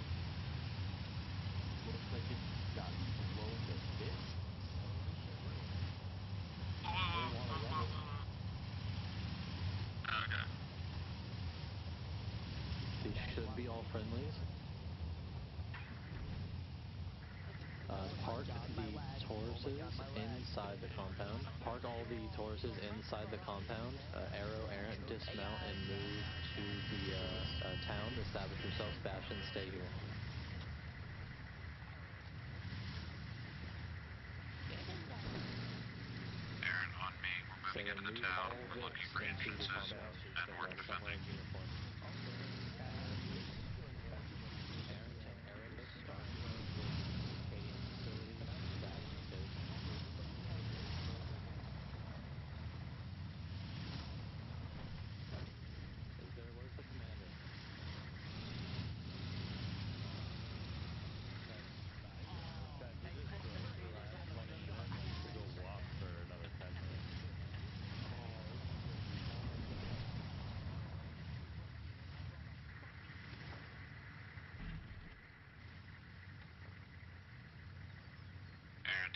Looks like it got blown to bits. Okay. These should be all friendlies. Park the Tauruses inside the compound. Park all the Tauruses inside the compound. Arrow, Errant, dismount and move to the town. Establish yourself. Bastion, stay here. Aaron, on me. We're moving into the town. We're looking for entrances and we're defending.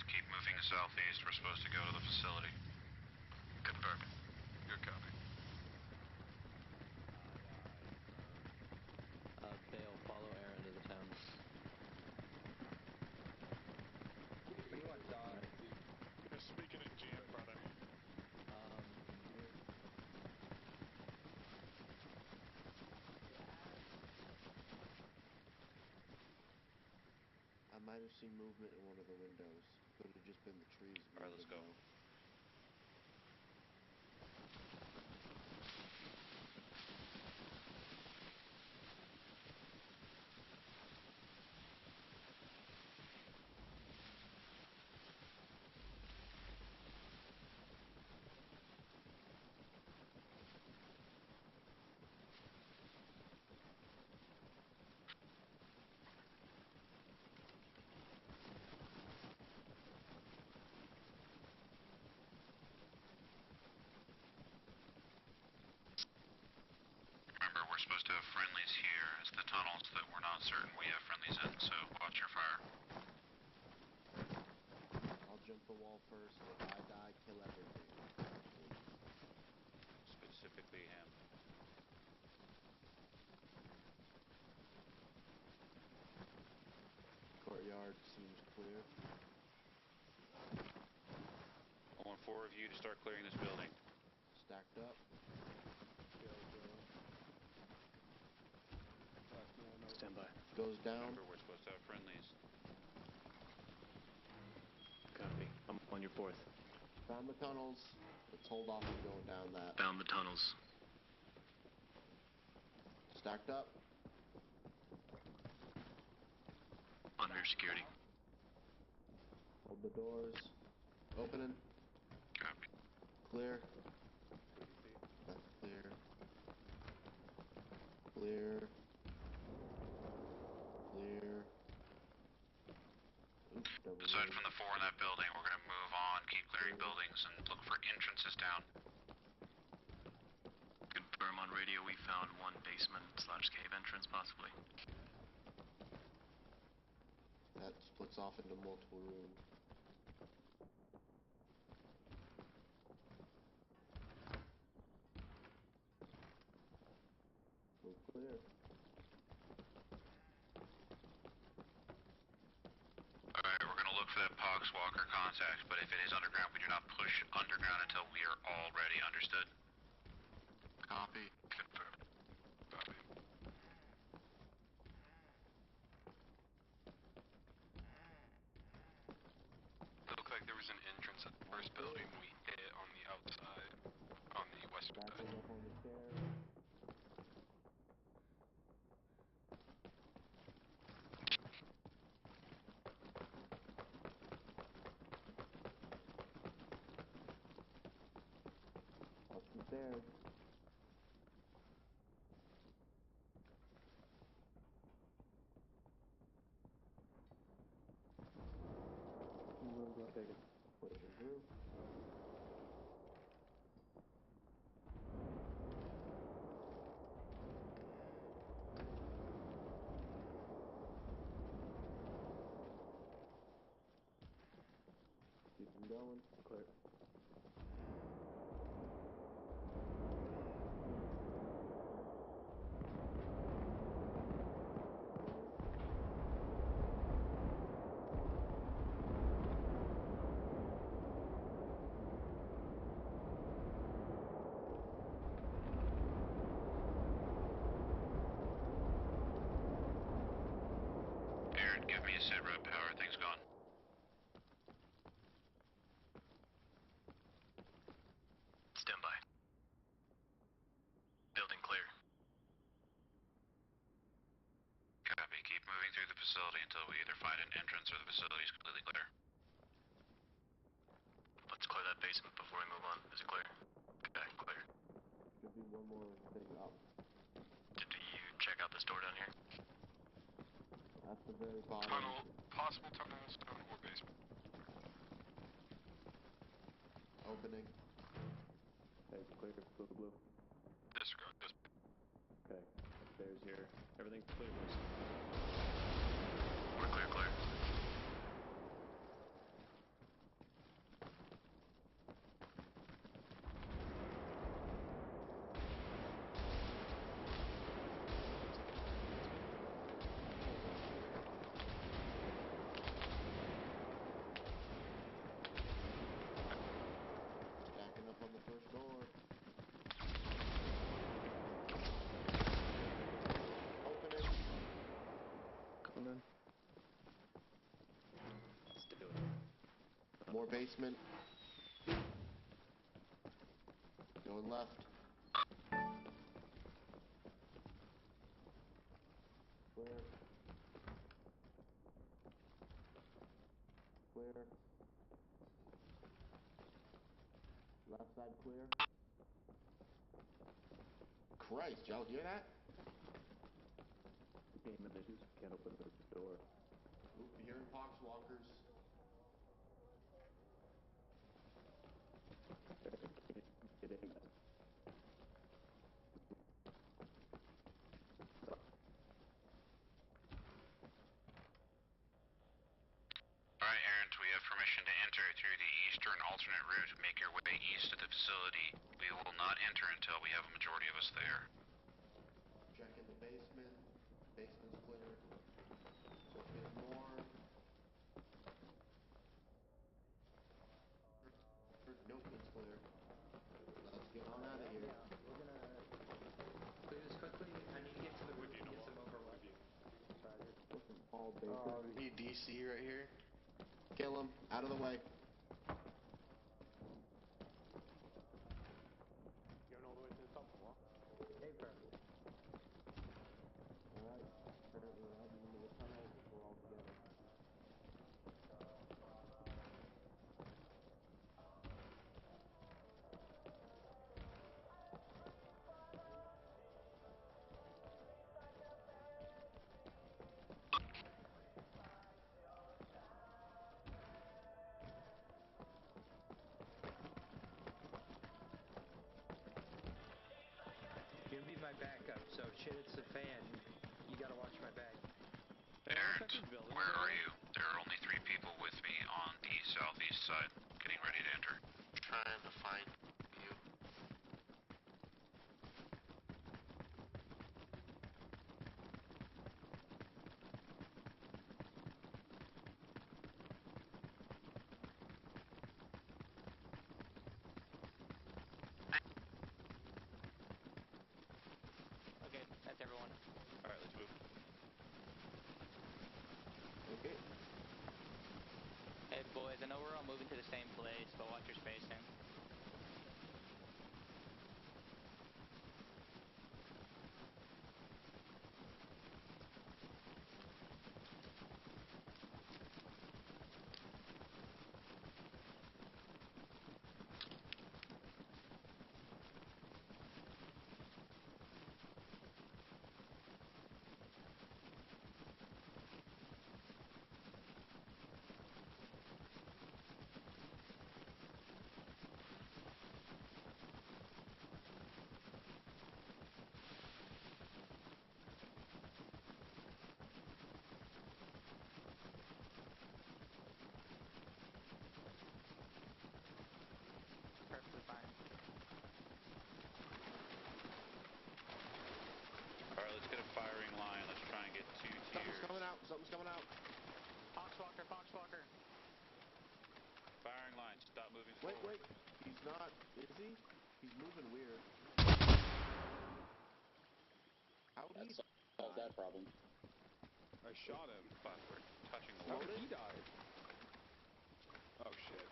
Keep moving southeast. We're supposed to go to the facility. Confirmed. Good copy. Bale, follow Aaron to the town. What do you want, Don? You're speaking in GM, brother. I might have seen movement in one of the windows. Could have just been the trees. Alright, let's go. Remember, we're supposed to have friendlies here. It's the tunnels that we're not certain we have friendlies in, so watch your fire. I'll jump the wall first. If I die, kill everything. Specifically him. Courtyard seems clear. I want 4 of you to start clearing this building. Stacked up. Stand by. Goes down. Remember, we're supposed to have friendlies. Copy. I'm on your 4th. Found the tunnels. Let's hold off and go down that. Found the tunnels. Stacked up. Under security. Hold the doors. Opening. Copy. Clear. That's clear. Clear. Clear. Oops, double Aside load. from the 4 in that building, we're going to move on, keep clearing buildings, and look for entrances down. Confirm on radio we found one basement/cave entrance possibly. That splits off into multiple rooms. So clear. Alright, we're going to look for that Poxwalker contact, but if it is underground, we do not push underground until we are all ready. Understood? Copy. Confirmed. Copy. It looked like there was an entrance at the first building we hit on the outside, on the western Backing side. up on the stairs. Up the stairs. Pushing through. going. Clear. Aaron, give me a sit rep. How are things going? Stand by. Building clear. Copy. Keep moving through the facility until we either find an entrance or the facility is completely clear. Let's clear that basement before we move on. Is it clear? Okay, clear. Should be one more thing up. Did you check out this door down here? At the very bottom. Possible tunnel, stone, or basement. Opening. Okay, clear. Blue. Disregard this. Okay. There's your... Everything's clear. We're clear, clear. Backing up on the first door. Opening. Coming. Let's do it. More basement. Going left. Clear. Clear. Left side clear. Christ, y'all hear that? Game issues. Can't open the door. Oop, hearing poxwalkers. Get in. Alright, Aaron, we have permission to enter through the eastern alternate route. Make your way east to the facility. We will not enter until we have a majority of us there. Checking the basement. Basement's clear. Looking more. Nope, it's clear. Let's get on out of here. We're gonna clear this quickly. I need to get to the roof and get some overload. Looking all basement. Oh, he DC right here. Kill him. Out of the way. Going all the way to the top of the wall. Hey, bro. Alright. Apparently we're heading into the tunnel. We're all together. You'll be my backup, so shit hits the fan. You gotta watch my back. Aaron, where are you? There are only 3 people with me on the southeast side, getting ready to enter. Trying to find you. Okay, that's everyone. Alright, let's move. Okay. Hey boys, I know we're all moving to the same place, but watch your spacing. out. Something's coming out. Foxwalker, Foxwalker. Firing line. Stop moving Wait, forward. wait. He's not. Is he? He's moving weird. How did he solve that problem? I shot him. But we're touching the How water. did he die? Oh shit.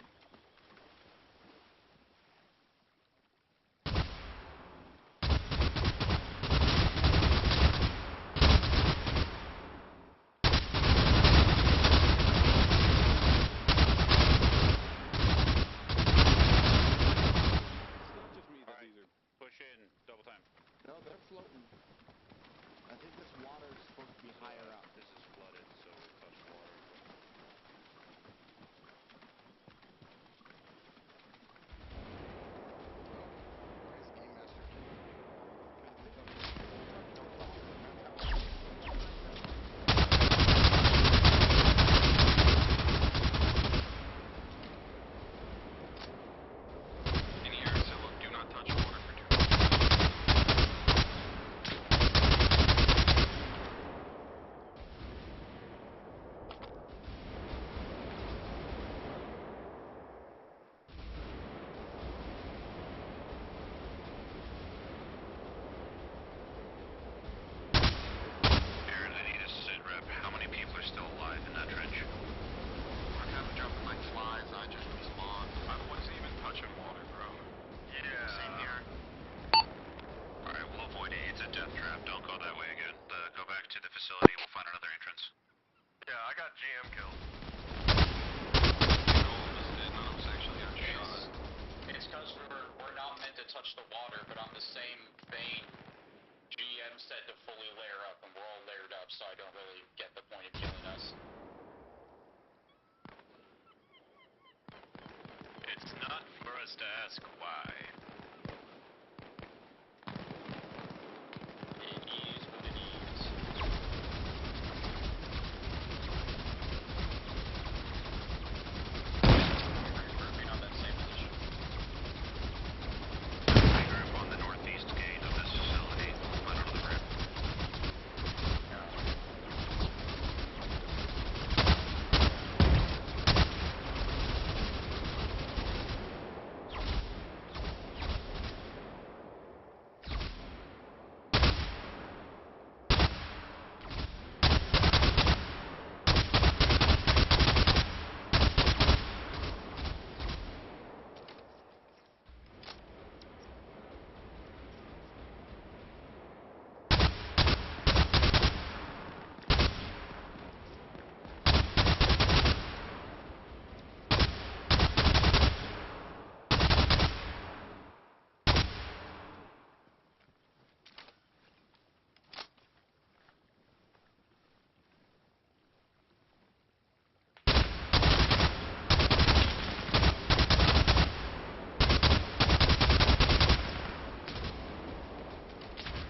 Push in, double time. No, they're floating. I think this water's supposed to be higher up. This is flooded, so we'll touch water. Nice game master. In here, Zilla, do not touch water for 2 minutes. Aaron, I need a sit rep. How many people are still alive in that trench? I'm having jumping like flies. I just respawned. I wasn't even touching water, bro. Yeah. Same here. Alright, we'll avoid it. It's a death trap. Don't go that way again. Go back to the facility. We'll find another entrance. Yeah, I got GM killed. No, none of us actually got shot. It's because we're not meant to touch the water, but on the same vein, GM said to fully layer up, and we're all layered up, so I don't really get the point of killing us. It's not for us to ask why. It is what it is. Grouping on that same position. Regroup on the northeast gate of this facility. Run under the roof.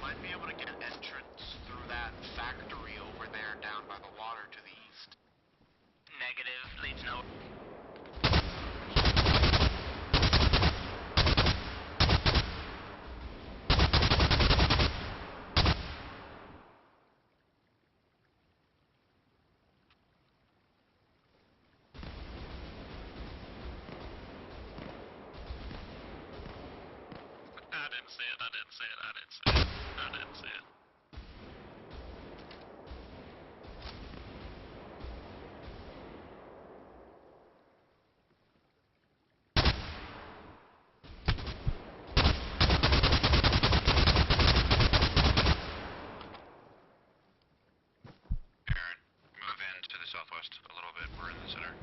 Might be able to get entrance through that factory over there down by the water to the east. Negative. Leads no. I didn't see it. I didn't see it. I didn't see it. I didn't see it. Aaron, move in to the southwest a little bit. We're in the center.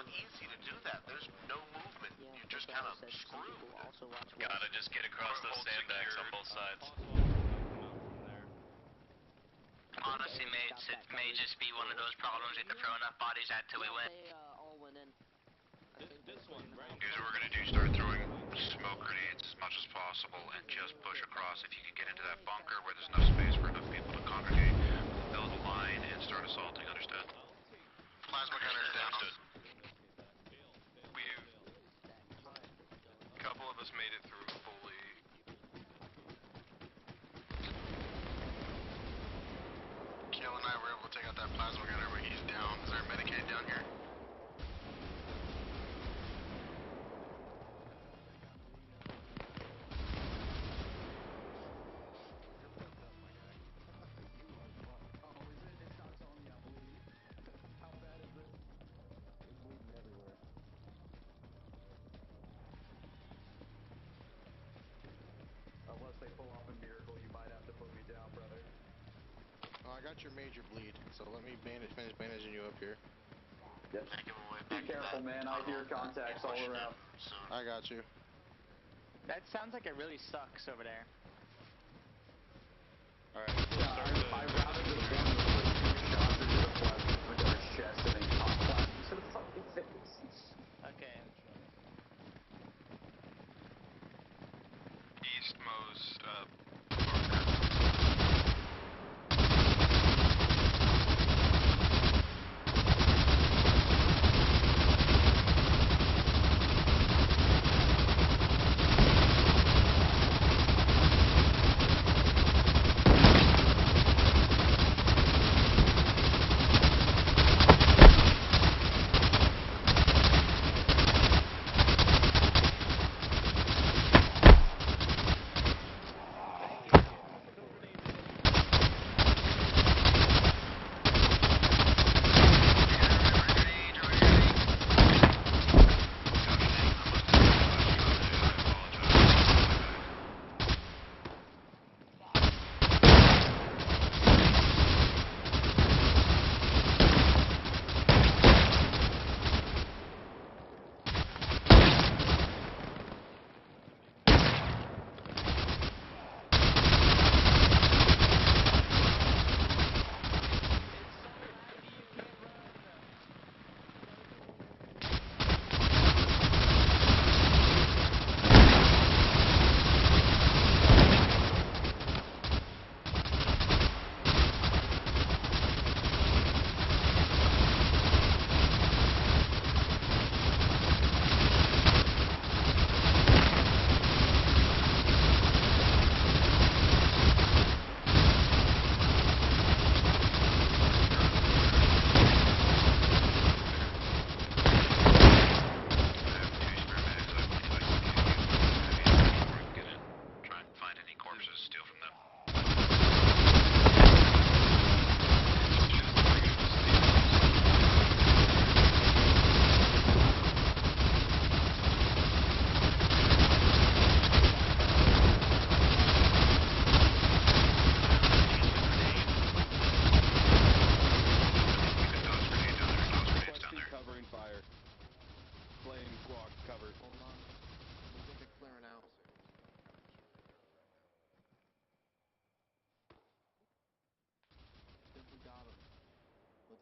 not easy to do that. There's no movement. You're just kind of screwed. Gotta just get across those sandbags on both sides. Honestly, may just be one of those problems we have to throw enough bodies at till we win. This one, right? Here's what we're gonna do. Start throwing smoke grenades as much as possible and just push across. If you can get into that bunker where there's enough space for enough people to congregate, build a line and start assaulting. Understood? Plasma gunner down. A couple of us made it through fully. Kale and I were able to take out that plasma gunner, but he's down. Is there a Medicaid down here? Unless they pull off a miracle, you might have to put me down, brother. Oh, I got your major bleed, so let me finish bandaging you up here. Yep. Be careful, man. I hear contacts all around. I got you. That sounds like it really sucks over there. Alright, I routed this one with shots into the plasma into his chest and then caught plasma to the fucking face. Okay. Eastmost,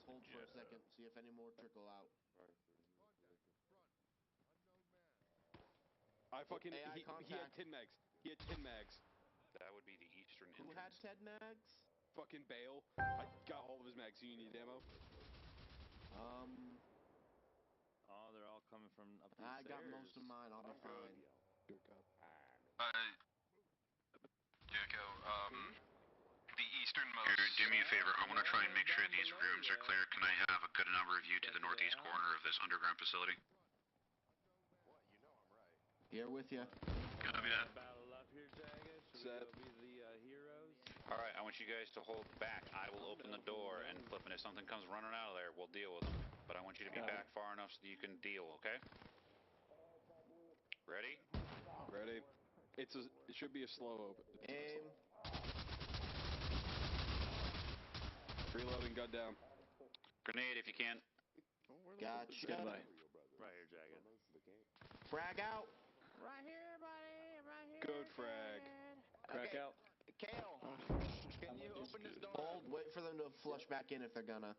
Hold for a second, see if any more trickle out. I fucking AI he had 10 mags. He had 10 mags. that would be the eastern Who had 10 mags? Fucking Bale. I got all of his mags. You need ammo? Oh, they're all coming from up the I stairs. got most of mine. I'll be fine. Good God. Jericho, the easternmost... Here, do me a favor. I want to try and make sure these rooms are clear. Can I have a good number of you to the northeast corner of this underground facility? Here with you. Copy that. Battle up here, Jagged. Should we go be the heroes? Alright, I want you guys to hold back. I will open the door and flip, and if something comes running out of there, we'll deal with them. But I want you to be back far enough so that you can deal, okay? Ready? Ready. It should be a slow open. Aim. Reloading, gun down. Grenade if you can. Gotcha. Stand by. Right here, Jagged. Frag out. Right here, buddy. Right here. Good frag. Crack Okay. out. Kale, can you open this door? Hold. Wait for them to flush back in if they're gonna.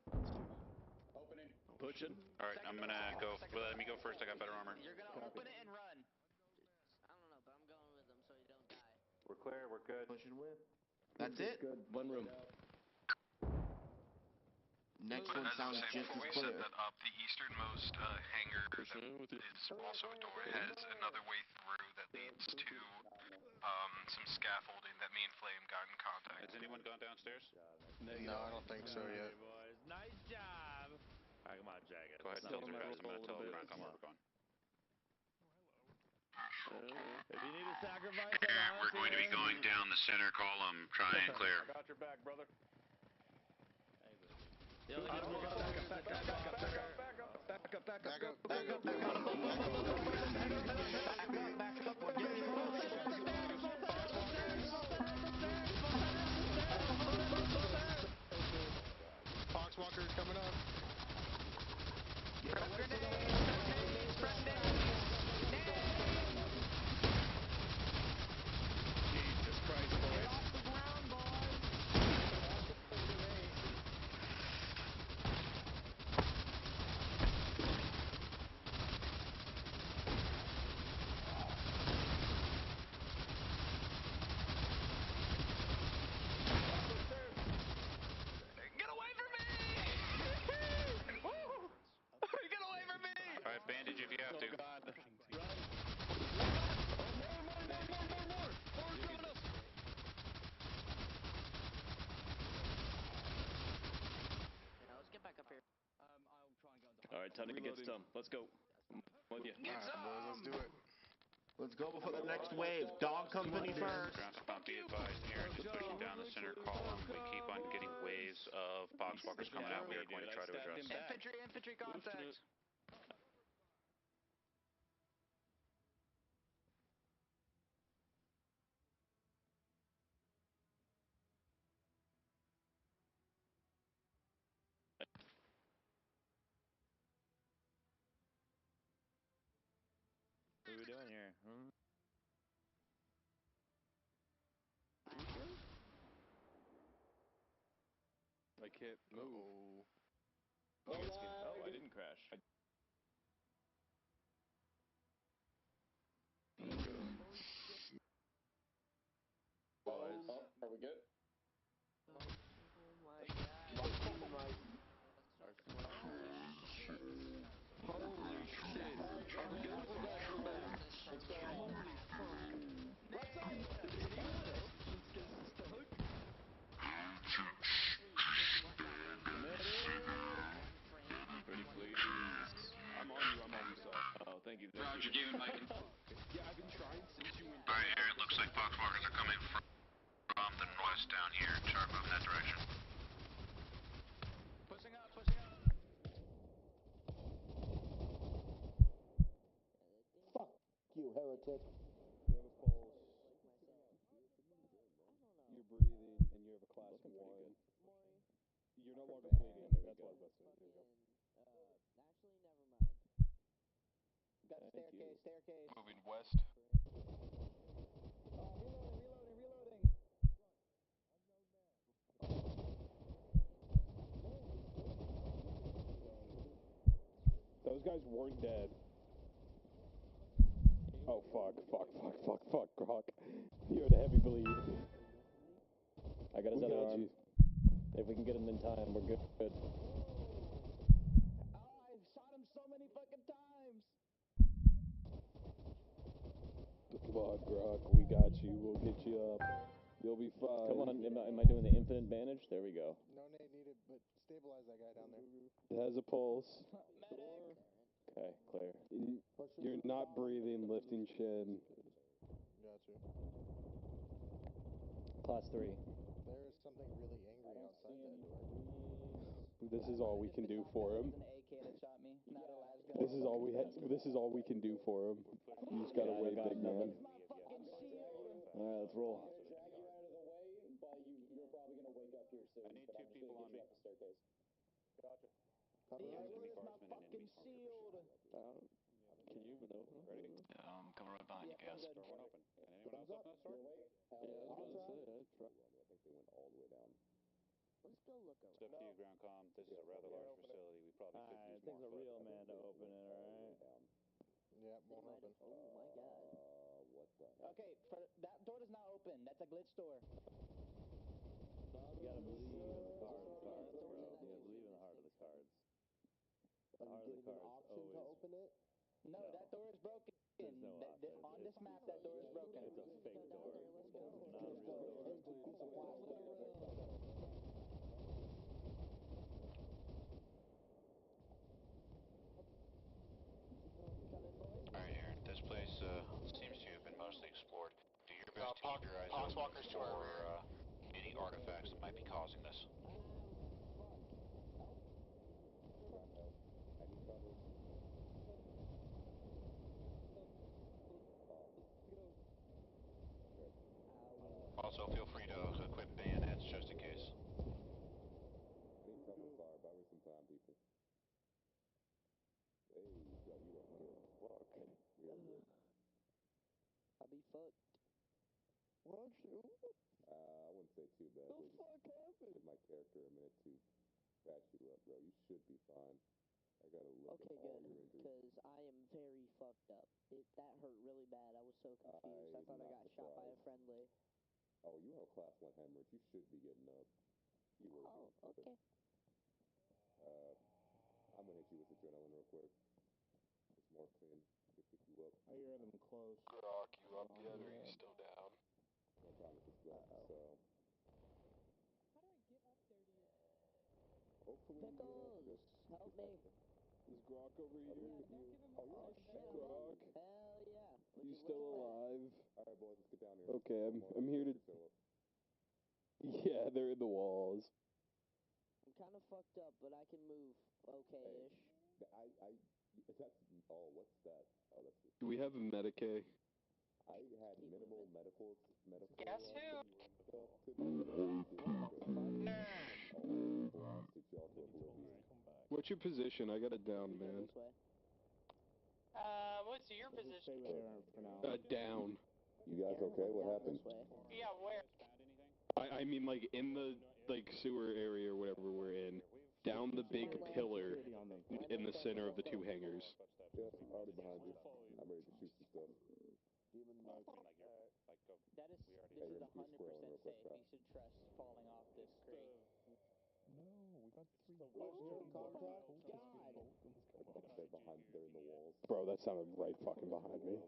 Opening. Pushing. Alright, I'm gonna go. Let me go first. I got better armor. You're gonna open it and run. I don't know, but I'm going with them so you don't die. We're clear. We're good. Pushing with. That's it. Good. One room. Next one sounds just as We clear. set that up. The easternmost hangar that is also a door has another way through that leads to some scaffolding that me and Flame got in contact. Has anyone gone downstairs? No, I don't think so yet. Boys. Nice job. Alright, come on, Jagged. Go ahead and tell them I'm gonna tell them where we're going. If you need a sacrifice, We're going to be going down the center column. Try and clear. I got your back, brother. Foxwalker's coming up. Jesus Christ, boys. Alright, bandage if you have to. Now let's get back up here. I'll try and go into Alright, time to get some. Let's go. I'm with you. Boys, let's do it. Let's go before the next wave. Dog company first. Ground spot, be advised. Aaron is pushing down the center column. We keep on getting waves of boxwalkers coming out. We are going to try to address. Infantry contact. What are we doing here? I can't move. Oh, I didn't crash. Oh, are we good? Oh my god. Holy shit. Are we good? We're back. We're back. What's going on? Ready, please? I'm on you, sir. Oh, thank you. Roger, give me Mike. Yeah, I've been trying since you went. Alright, Aaron, looks like boxwalkers are coming from the northwest down here. Try to move in that direction. Pushing up, pushing up. Fuck you, heretic. You have a pulse. You're breathing, and you have a class 1. You're no longer bleeding. That's why that's it. Actually, never mind. Got staircase. Moving west. Reloading. Those guys weren't dead. Oh, fuck, Grok. You had a heavy bleed. I got his other arm. If we can get him in time, we're good. Oh, I've shot him so many fucking times. Come on, Grok, we got you. We'll get you up. You'll be fine. Come on, am I doing the infinite bandage? There we go. No nade needed, but stabilize that guy down there. It has a pulse. Okay, clear. You're not breathing, lifting chin. Gotcha. Class 3. There is something really angry outside that door. This is all we can do for him. An AK that shot me, not a las gun. This is all we can do for him. You just gotta wait, big man. Alright, let's roll. Drag you out of the way, but you're probably gonna wake up here soon. I need 2 people on me. Staircase. Gotcha. door is not fucking sealed. Can you even open it? Ready? Coming right behind you guys. Door went open. Can anyone else open this door? Yeah, I was about to say, I tried. I think they went all the way down. Let's go look It's up to you, ground comm. This is a rather large facility. We probably could use It takes more a foot. real man to open it, alright? Yeah, won't open. Oh my god. What the heck? Okay, that door does not open. That's a glitch door. You gotta believe in the cards, bro. You gotta believe in the heart of the cards. The heart of the cards always... No, that door is broken. There's no option. On this map, that door is broken. It's a fake door. Let's go. Not a real door. Alright, Aaron, this place seems to have been mostly explored. Do your best to keep your eyes open for any artifacts that might be causing this. I need cover. Also, feel free to equip bayonets just in case. I need cover fire. Buy me some time, people. Hey, got you up here. Fuck. We are good. I'll be fucked. What you? I wouldn't say too bad. The fuck happened? Give my character a minute to patch you up, bro. You should be fine. I gotta look at all your injuries. Because I am very fucked up. That hurt really bad. I was so confused. I thought I got shot by a friendly. Oh, you have class 1 hemorrhage. You should be getting up. You will. Oh, okay. I'm gonna hit you with adrenaline real quick. This morphine to pick you up. I hear them close. Rock, you up yet, or are you still down? No problem with this drop, so... How do I get up there to you? Hopefully Pickles, help me. Is Grok over here? Don't give him Oh, shit. Grok. Hell yeah. You still alive? Alright, boys, let's get down here. Okay, I'm here to... Yeah, they're in the walls. I'm kind of fucked up, but I can move okay-ish. That's... Oh, what's that? Oh, that's... Do we have a Medicaid? I had minimal medical Guess who? stuff today. Oh, blasted y'all to oblivion. What's your position? I got it down, man. This way. What's your position? Stay with Aaron for now. Down. You guys okay? What happened? Yeah, where? I mean, like, in the, like, sewer area or whatever we're in. Down the big pillar in the center of the two hangars. Yes, I'm already behind you. I'm ready to shoot some stuff. This is 100% safe. You should trust falling off this crate. No, we got 3 God. They're in the walls. Bro, that sounded right fucking behind me.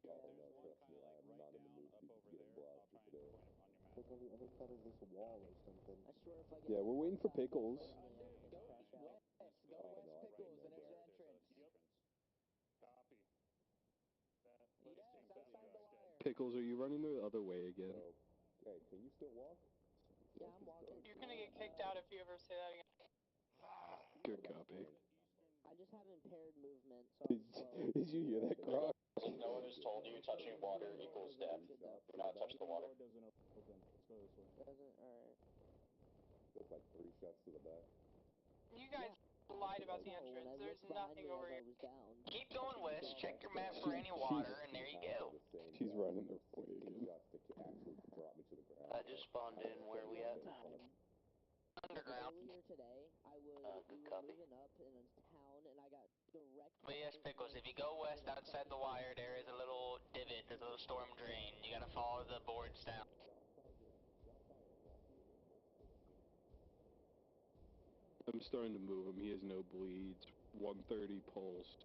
Oh no, trust me, I am not in the mood to be getting blasted today. Look on the other side of this wall or something. I swear if I get Yeah, we're waiting for Pickles. Go west, Pickles, and there's your entrance. Copy. Yes, outside the wire. Pickles, are you running the other way again? So, hey, can you still walk? Yeah, I'm walking. You're gonna get kicked out if you ever say that again. Good copy. I just have impaired movement, so I'm slow. Did you hear that, Grok? No one has told you touching water equals death. Do not touch the water. Doesn't open. Let's go this way. Doesn't? Alright. There's like 3 shots to the back. You guys lied about the entrance. There's nothing over here. Keep going west, check your map for any water, and there you go. She's running the way 16 again. shots to actually drop me to the ground. I just spawned in. Where are we at? Underground. Earlier today, we were moving up in a town, and I got direct... But yes, Pickles, if you go west outside the wire, there is a little divot, there's a little storm drain. You gotta follow the boards down. I'm starting to move him. He has no bleeds. 130 pulse.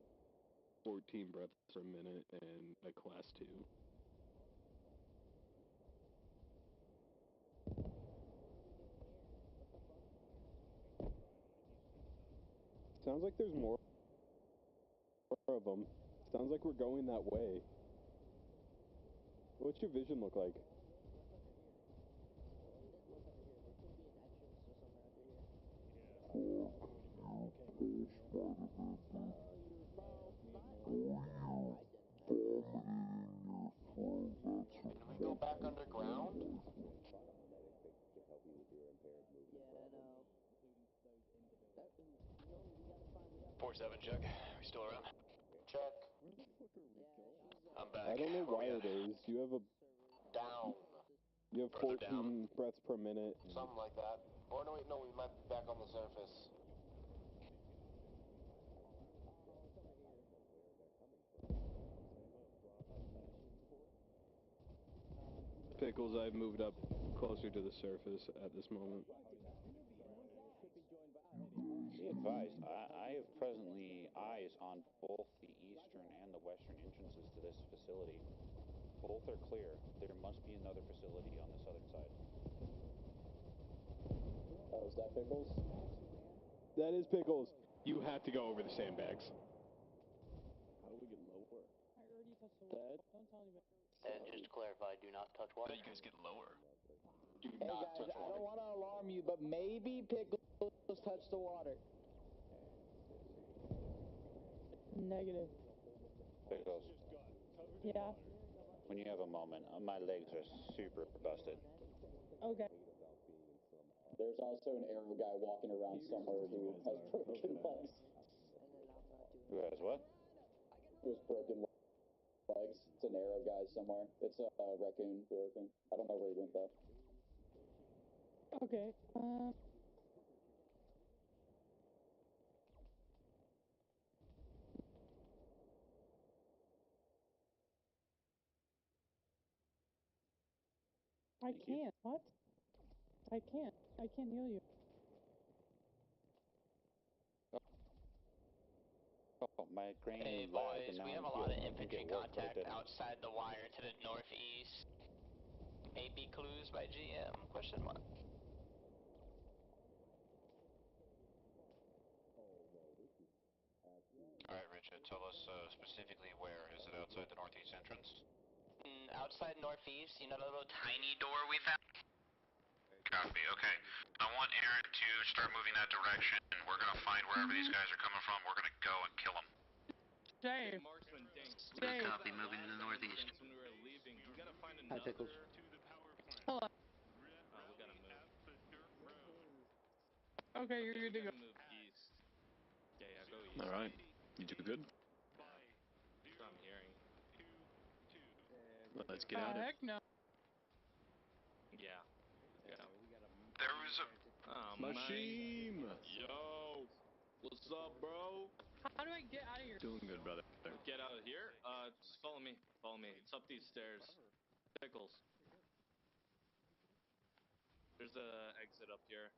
14 breaths per minute, and a class 2. Sounds like there's more of them. Sounds like we're going that way. What's your vision look like? Can we go back underground? Medic, they can help you with your 4-7, check. Are we still around? Check. I'm back. I don't know Where why we it is. You have Down. you have Further 14 breaths per minute. And Something like that. Or no, wait, no, we might be back on the surface. Pickles, I've moved up closer to the surface at this moment. Be advised, I have presently eyes on both the eastern and the western entrances to this facility. Both are clear. There must be another facility on the southern side. Oh, is that Pickles? That is Pickles. You have to go over the sandbags. How do we get lower? I already touched the water. Don't tell anybody. And just to clarify, do not touch water. You guys get lower. Do Hey not guys, touch I water. don't want to alarm you, but maybe Pickles touched the water. Negative. Pickles, Yeah. when you have a moment, my legs are super busted. Okay. There's also an arrow guy walking around somewhere who has broken legs. Who has what? Who has broken legs. It's an arrow guy somewhere. It's a raccoon, blue raccoon. I don't know where he went though. Okay. I can't. What? I can't. I can't heal you. Oh, my brain Hey lagged boys, and now we have I'm a lot of healed. I think infantry it worked, but it contact didn't. outside the wire to the northeast. Maybe clues by GM? Question mark. Alright, Richard, tell us specifically where. Is it outside the northeast entrance? Outside northeast, you know the little tiny door we found? Copy, okay. I want Aaron to start moving that direction. We're gonna find wherever these guys are coming from. We're gonna go and kill them. Dave. Dave. Copy, moving to the northeast. When we were leaving, we gotta find Hi, another Pickles. to the power plant. Hello. We gotta move. Okay, you're good to We go. gotta move east. Yeah, go east. Alright. You do good? That's what I'm hearing. Let's get at it. Heck no. Yeah. Yeah. There was a... Oh, Machine! Yo! What's up, bro? How do I get out of here? Doing good, brother. Get out of here? Just follow me. Follow me. It's up these stairs. Pickles. There's a exit up here.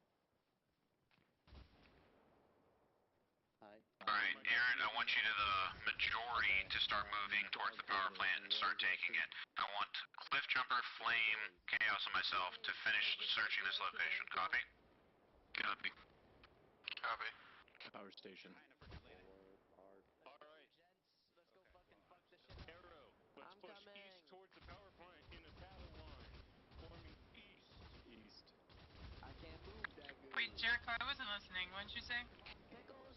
Hi. Alright, Aaron, I want you to the majority to start moving towards the power plant and start taking it. I want Cliff Jumper, Flame, Chaos, and myself to finish searching this location. Copy? Copy. Copy. Power station. Alright. Let's go fucking fuck this shit up. Arrow, let's push east towards the power plant in a battle line. Forming east. East. I can't move that good. Wait, Jack, I wasn't listening. What did you say? Pickles?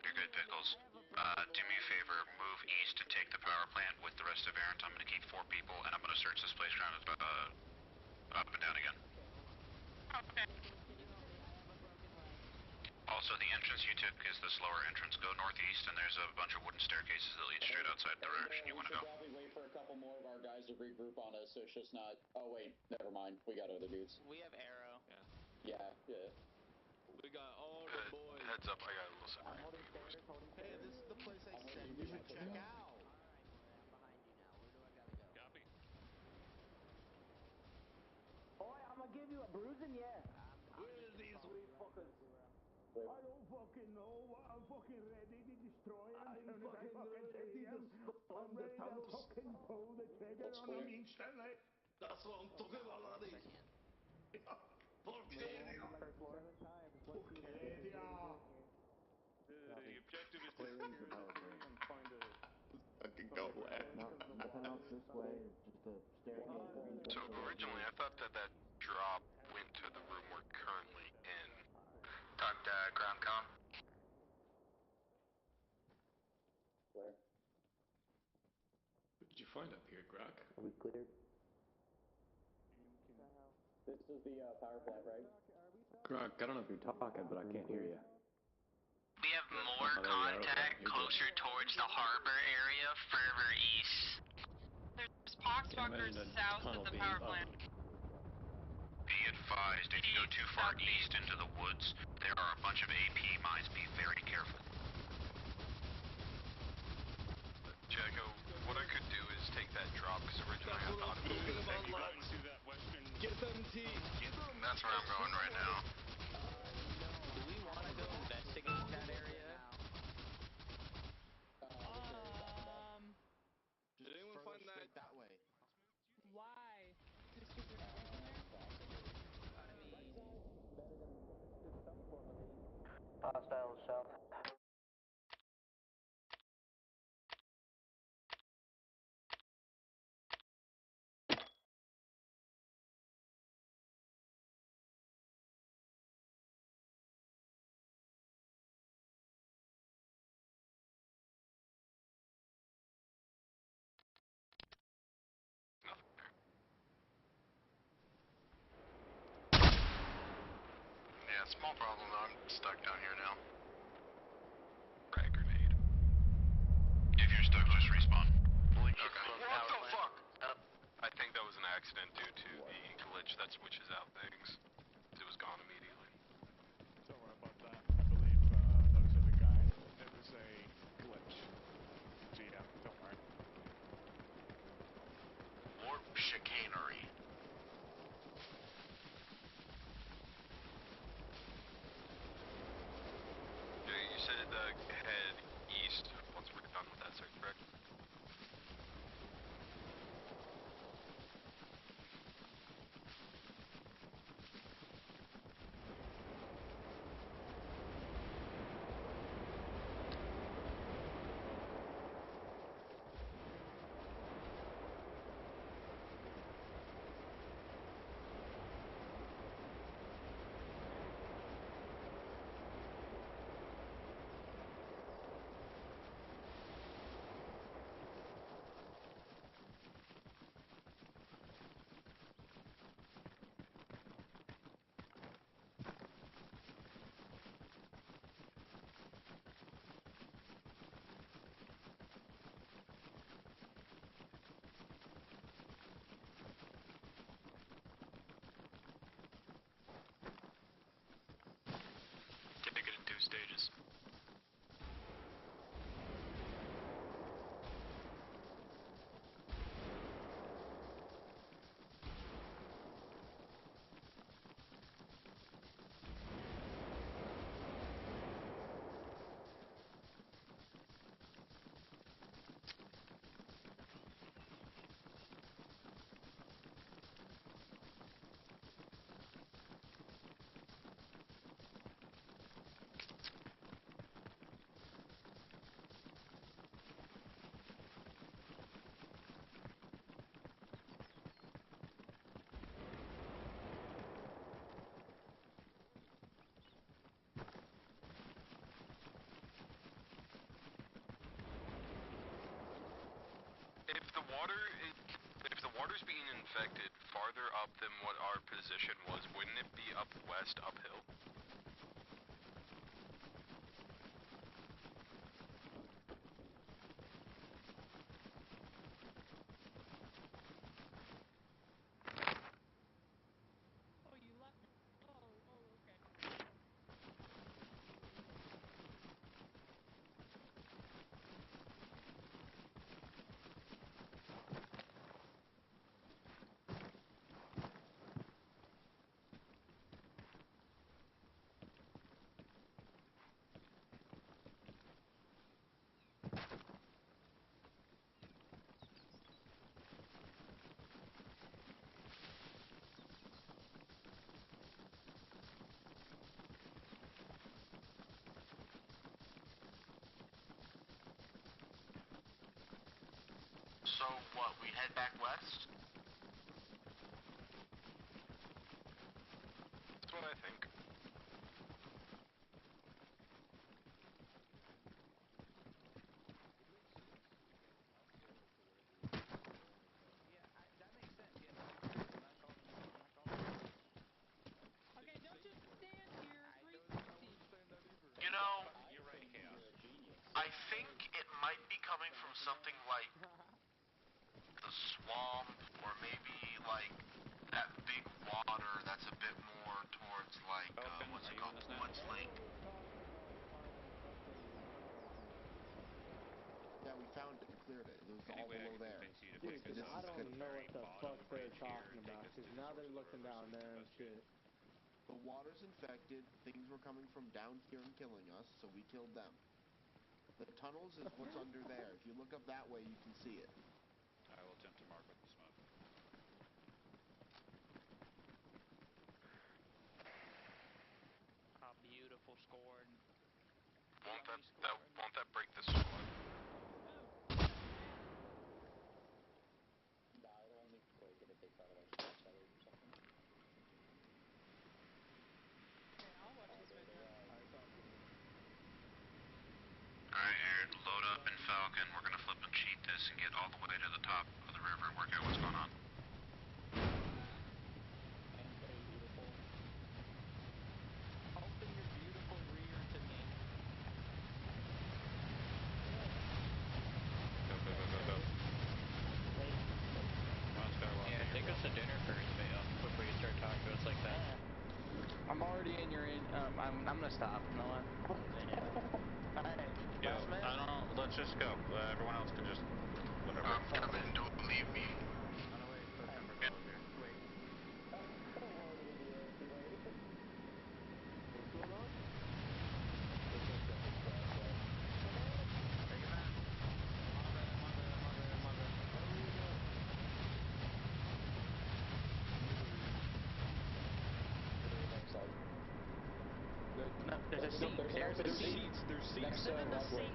You're good, Pickles. Do me a favor, move east and take the power plant with the rest of Aaron's. I'm gonna keep 4 people, and I'm gonna search this place around up and down again. Okay. Also, the entrance you took is the slower entrance. Go northeast, and there's a bunch of wooden staircases that lead straight outside the direction you want to go. We should probably wait for a couple more of our guys to regroup on us, so it's just not... Oh, wait. Never mind. We got other dudes. We have Arrow. Yeah. We got all the boys. Heads up, I got a little separate. Hey, this is the place I said you should check out. I'm behind you now. Where do I gotta go? Copy. Oi, I'm gonna give you a bruising, yeah. Where are these sweet fuckers? I don't fucking know. I'm fucking ready to destroy him. I'm fucking ready to storm the tunnels. fucking pull the trigger on him instantly. That's what I'm talking about, laddie. The objective is to secure the room and find a... Fucking go left. Nothing else this way. Just a staircase. So originally, I thought that drop went to the room we're currently in. Talk to ground com. Where? What did you find up here, Grok? Are we cleared? This is the power plant, right? Grok, I don't know if you're talking, but I can't hear you. We have more contact closer towards the harbor area, further east. There's poxwalkers south of the power plant. Be advised, if you go too far east into the woods, there are a bunch of AP mines. Be very careful. Jacko, what I could do is take that drop, because originally I thought it was going to take Run to that western... Get them, T! Get them! That's where I'm going right now. Do we want to go investigate that area? Did anyone find that? That way. Why? Just because there's trees in there? Hostile south. Yeah, small problem. I'm stuck down here now. Frag grenade. If you're stuck, just respawn. Okay. What the fuck? I think that was an accident due to the glitch that switches out things. It was gone immediately. Don't worry about that. I believe those are the guys. It was a glitch. So yeah, don't worry. Warp chicanery. You said head east once we're done with that search, correct? Take it in 2 stages. If the water's being infected farther up than what our position was, wouldn't it be up west, uphill? Oh, you left. Oh, okay. So what, we head back west? That's what I think. Okay, don't just stand here. 360. You know, might be coming from something like the swamp, or maybe like that big water that's a bit more towards like what's it called, Woods Lake. Yeah, we found it and cleared it. It was all below there. Dude, I don't know what the fuck they're talking about, because now they're looking down there and shit. The water's infected, things were coming from down here and killing us, so we killed them. The tunnels is what's under there. If you look up that way, you can see it. I will attempt to mark with the smoke. A beautiful scored. Won't that break the squad? Alright, Aaron, load up in Falcon. We're gonna flip and cheat this and get all the way to the top of the river and work out what's going on. Open your beautiful rear to me. Go. Yeah, take us to dinner first, before you start talking to us like that. I'm already in your I'm gonna stop. You know what? Alright, Yo, I don't, let's just go. Everyone else can just, whatever. I'm coming, don't leave me. On the way, September calls here. Wait. What's going on? Take it back. Mother. Where are we going? No, there's a seat. There's seats. There's seats. Next to Rustley.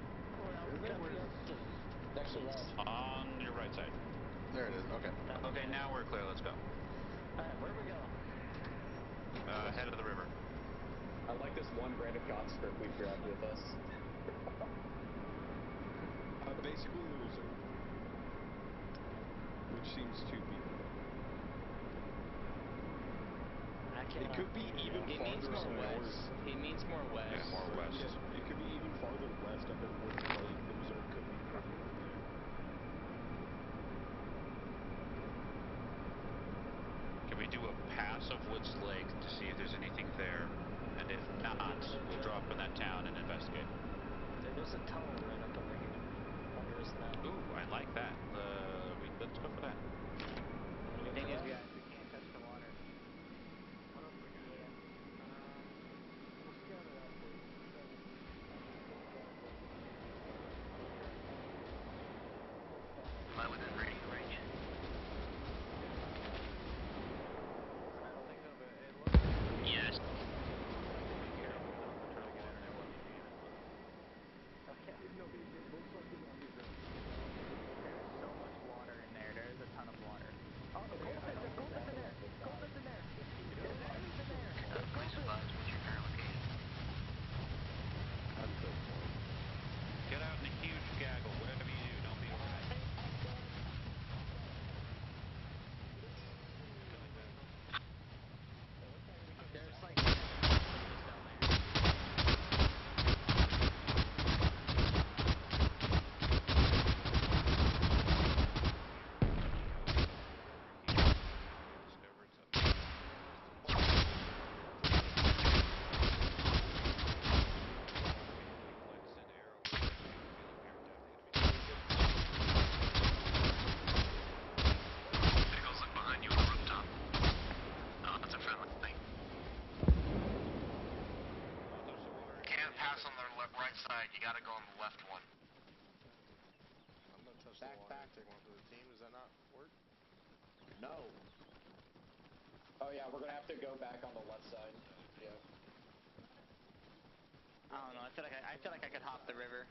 Next to Russ. On your right side. There it is. Okay. Okay, now we're clear. Let's go. Alright, where are we going? Head of the river. I like this one random god script we grabbed with us. Basically loser. Which seems to be. It could be even farther north. He means more west. Yeah, more west. Yeah, it could be even farther west up at Woods Lake. Loser could be probably there. Can we do a pass of Woods Lake to see if there's anything there? And if not, we'll drop in that town and investigate. There's a tunnel right up under here. Under us now. Ooh, I like that. Let's go for that. The thing is, we can't touch the water. Am I within range yet? Yes. There's so much water in there. There is a ton of water. Oh, the Colton's in there. Colton's in there. There's enemies in there. Please advise what's your current location. Get out in a huge gaggle. Whatever you do, don't be overnight. There's like down there. You gotta go on the left one. I'm gonna touch the water and take one for the team. Does that not work? No. Oh yeah, we're gonna have to go back on the left side. Yeah. I don't know. I feel like I could hop the river.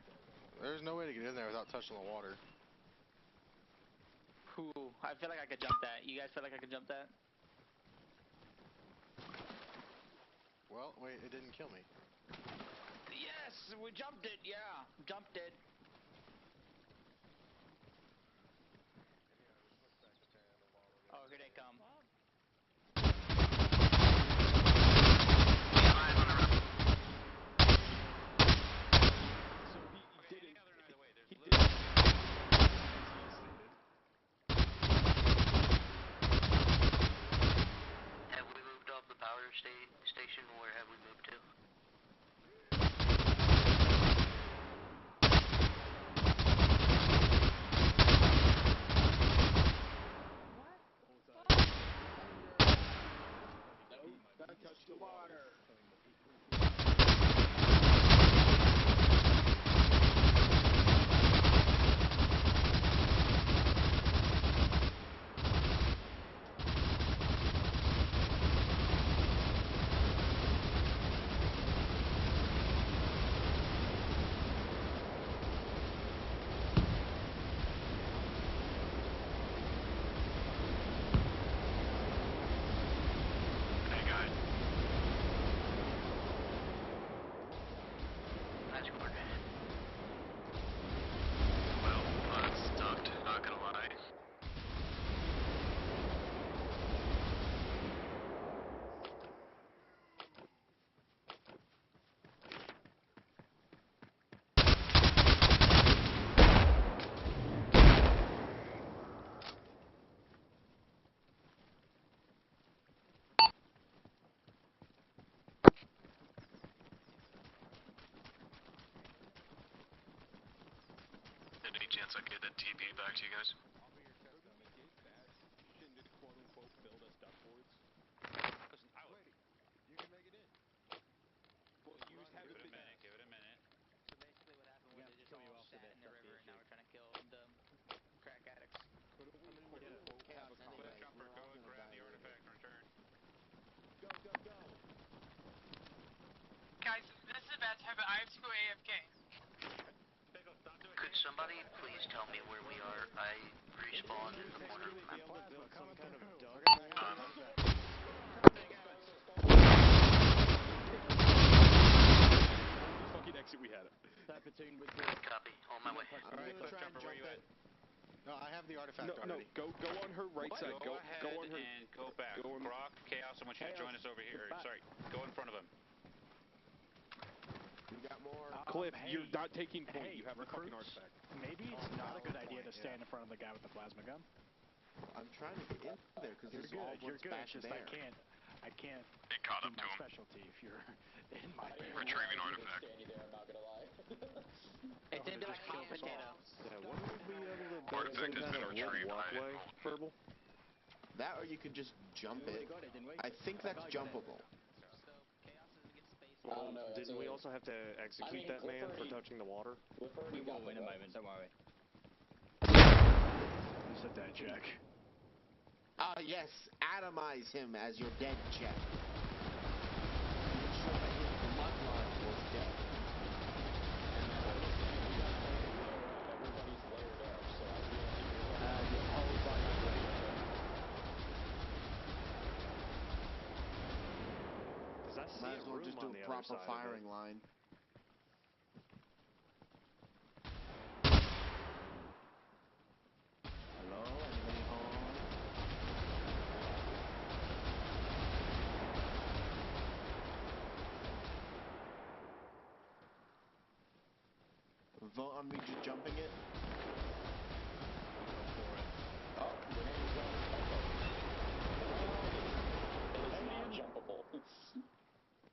There's no way to get in there without touching the water. Ooh, I feel like I could jump that. You guys feel like I could jump that? Well, wait, it didn't kill me. Yes, we jumped it. Yeah, jumped it. Oh, here they come. So he did it. location, where have we moved to? Don't touch the water. Any chance I can get that TP back to you guys? Listen, I would. You can make it in. Well, you just have to give it a minute. Give it a minute. So basically what happened was they just all sat in the river and now we're trying to kill the crack addicts. Cliff jumper, go and grab the artifact and return. Go, go, go. Guys, this is a bad time, but I have to go AFK. Could somebody please tell me where we are? I respawned in the corner of the map. Some kind of dump. Fucking exit we had it. Copy. On my way. I'm gonna try and jump it. No, I have the artifact No, already. go on her right side. Go Go ahead on her. and go back. Grok, Chaos, I want you to join us over here. Sorry, go in front of him. We got more. Cliff, hey, you're not taking point. hey, You have the fucking recruits. artifact. Maybe it's not a good idea to stand in front of the guy with the plasma gun. I'm trying to get in there because You're there's all good. You're ones good. back It's just there. I can't It caught do up to my him. specialty if you're in my Retrieving artifact. I'm not gonna lie. It did like hot potato. Yeah, wouldn't we be able to build Artifact some has kind been of wood retrieved. walkway, Purple? That or you could just jump it. I think that's jumpable. So chaos doesn't get space. Well, didn't we also have to execute that man for touching the water? We will in a moment, don't worry. It's a dead check. Ah, yes, atomize him as your dead check. Make sure that his bloodline was dead. Everybody's layered up, so I Because I see Might as well room just do on a the proper other side firing of it. line. Hello, anybody home? Vote on me just jumping it. Oh, it is not jumpable.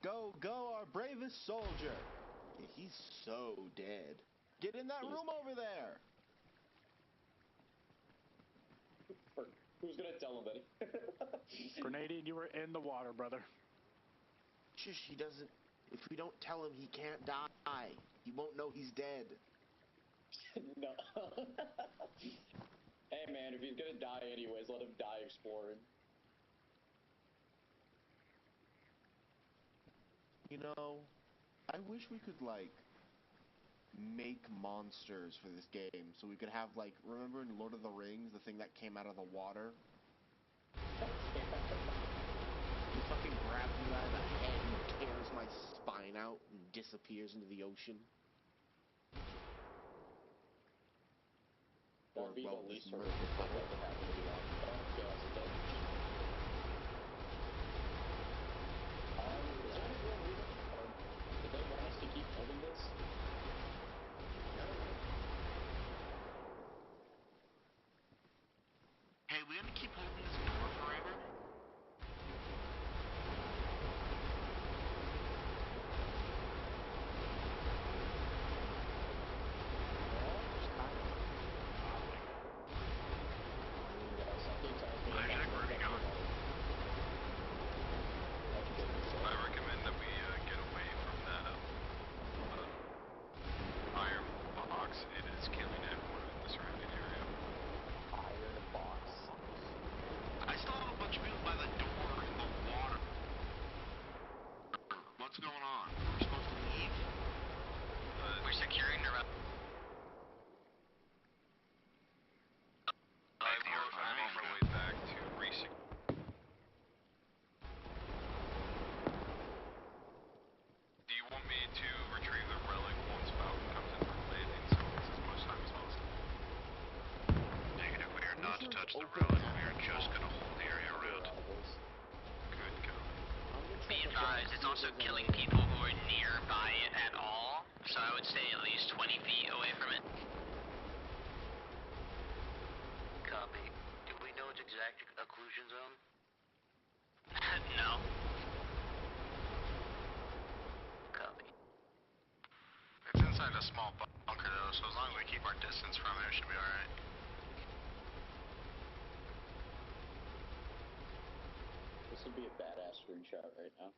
Go, go, our bravest soldier. Yeah, he's so dead. Get in that room over there. Who's gonna tell him that? Grenadian, you were in the water, brother. Shush, he doesn't. If we don't tell him, he can't die. He won't know he's dead. No. Hey man, if he's gonna die anyways, let him die exploring. You know, I wish we could, like, make monsters for this game. So we could have, like, remember in Lord of the Rings, the thing that came out of the water? He fucking grabs me by the head and tears my spine out and disappears into the ocean. That'd be well, the least just horrific thing that could happen to you. Chaos is dead. Is there any real reason? Or did they want us to keep holding this? Hey, we gonna keep holding this for forever? What's going on? We're supposed to leave? We're securing the relic. I'm on my way back to resecure. Do you want me to retrieve the relic once Falcon comes in from landing so it takes as much time as possible? Negative, we are not to touch the relic. We are just going to hold the area around. Good God. Be advised, it's also killing people who are nearby it at all, so I would stay at least 20 feet away from it. Copy. Do we know its exact occlusion zone? No. Copy. It's inside a small bunker though, so as long as we keep our distance from it, it should be alright. This would be a badass screenshot right now.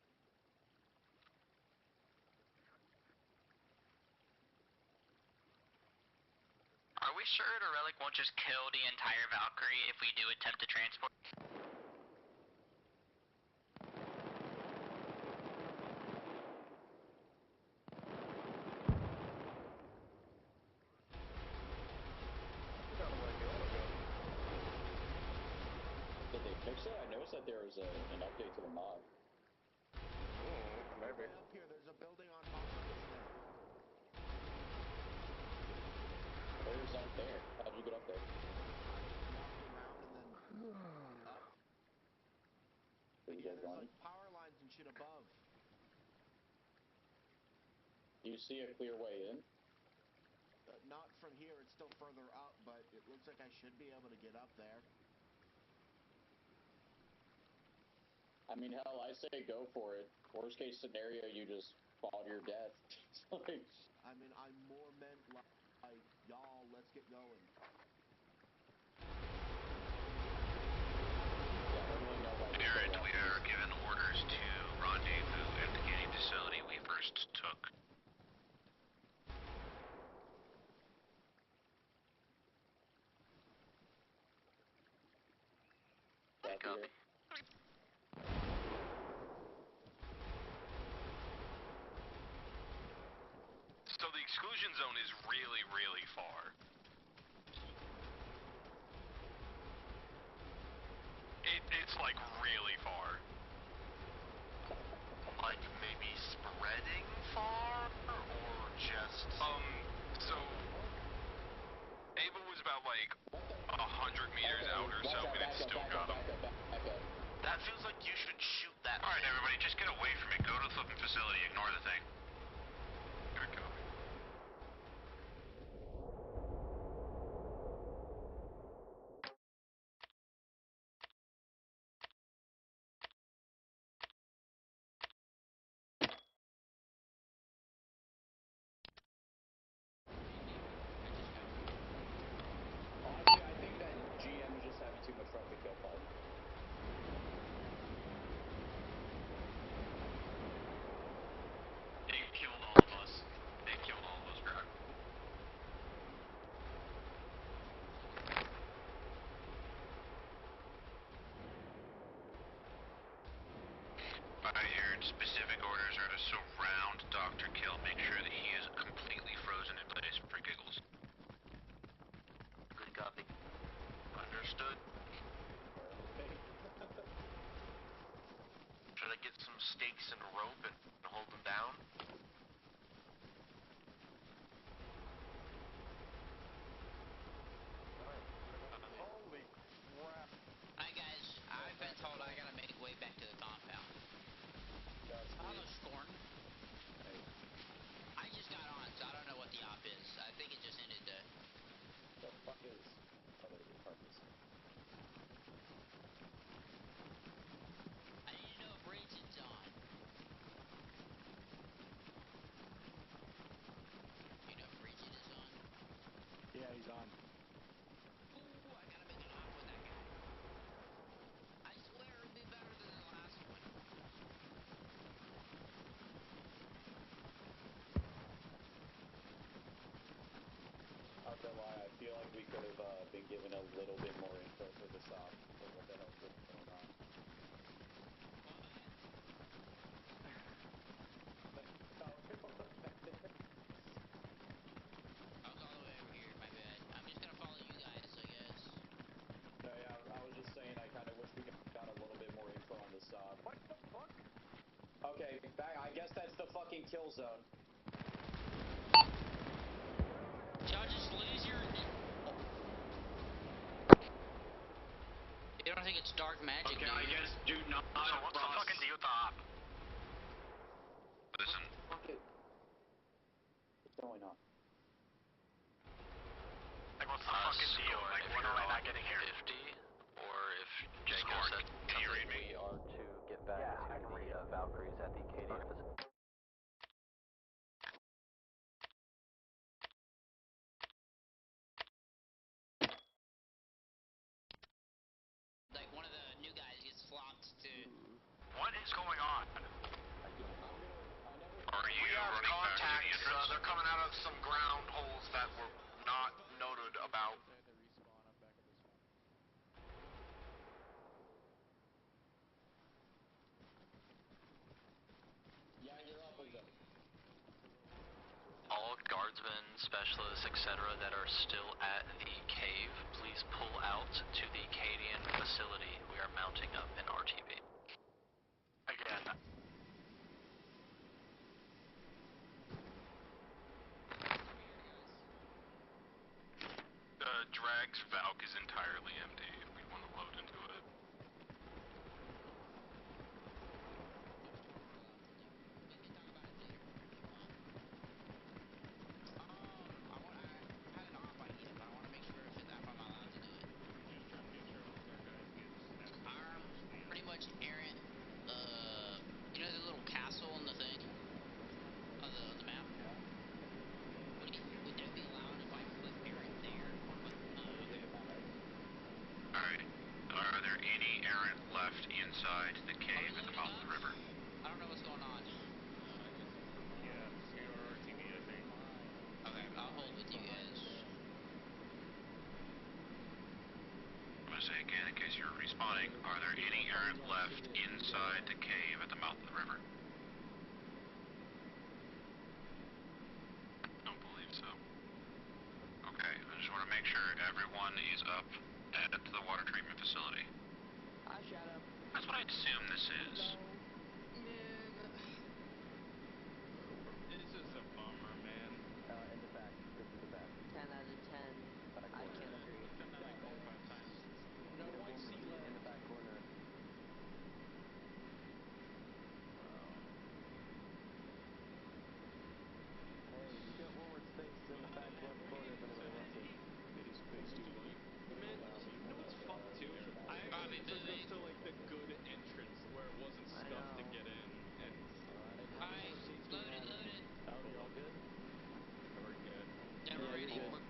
Are we sure the relic won't just kill the entire Valkyrie if we do attempt to transport? Did they fix it? I noticed that there was an update to the mod. Maybe. Right up here, there's a building on top of this thing. Where's up there? How'd you get up there? Walked around and then up. Did you Yeah, get there's going? like power lines and shit above. Do you see a clear way in? Not from here, it's still further up, but it looks like I should be able to get up there. I mean, hell, I say go for it. Worst case scenario, you just fall to your death. Like, I mean, I'm more meant like, y'all, let's get going. Parent, we are given orders to rendezvous at the Cadian facility we first took. Copy. So the exclusion zone is really, really far. It's like really far. Like maybe spreading far, or just... So Ava was about like 100 meters out or so, and it's still got him. That feels like you should shoot that. Alright, everybody, just get away from it. Go to the flipping facility. Ignore the thing. Good copy. honestly, I think that GM is just having too much fun to kill Paul. They killed all of us. They killed all of us, bro. Alright, your specific orders are to surround Dr. Kill. Make sure that he is completely frozen in place for giggles. Good copy. Understood. Should I get some stakes and rope and hold them down? Holy crap. Hi guys, I've been told I gotta make way back to the compound. Hello, Scorn. I just got on, so I don't know what the op is. I think it just ended the... The fuck is other departments? I need to know if Reagent's on. You know if Regent is on? Yeah, he's on. Ooh, I gotta make an op with that guy. I swear it'll be better than the last one. Not gonna lie, I feel like we could have been given a little bit more info for this op, for what the hell's going on. I guess that's the fucking kill zone. Y'all just lose your... You don't think it's dark magic, Okay, do I you? guess do not so what's the fucking deal with the op? Listen. What's going on? Like, what's the fucking deal? Like, when am I not getting here? 50, or if Jacob said can you read me? we are to get back to the Valkyries at the Cadian facility. Like, one of the new guys gets flopped to... What is going on? Are you we have running back to the contacts. entrance? They're coming out of some ground holes that were not noted about. Yeah, you're up with them. All guardsmen, specialists, etc. that are still at the cave, please pull out to the Cadian facility. We are mounting up in RTB. Again. Drag's Valk is entirely empty if we want to load into it. Pretty much errant, you know the little castle on the thing? On the map? Would that be allowed if I put errant there? Alright. Are there any errant left inside the cave at the mouth of the river? I don't know what's going on. Yeah, we are RTB, I think. Okay, I'll hold with you guys. I'm gonna say again in case you're respawning, are there any errant left inside the cave at the mouth of the river? Don't believe so. Okay, I just want to make sure everyone is up at the water treatment facility. I shot him. That's what I assume this is. This is a bummer, man. In the back. This is the back. 10 out of 10. I can agree. Done that like 45 times. No, in the back corner. Hey, we got one more space in the back left corner if anybody wants it. Man, you know what's fucked too? I actually took us to like the good entrance where it wasn't stuff to get in, and Alright, load it. Oh, you're all good? we're good. Yeah, we're ready. good.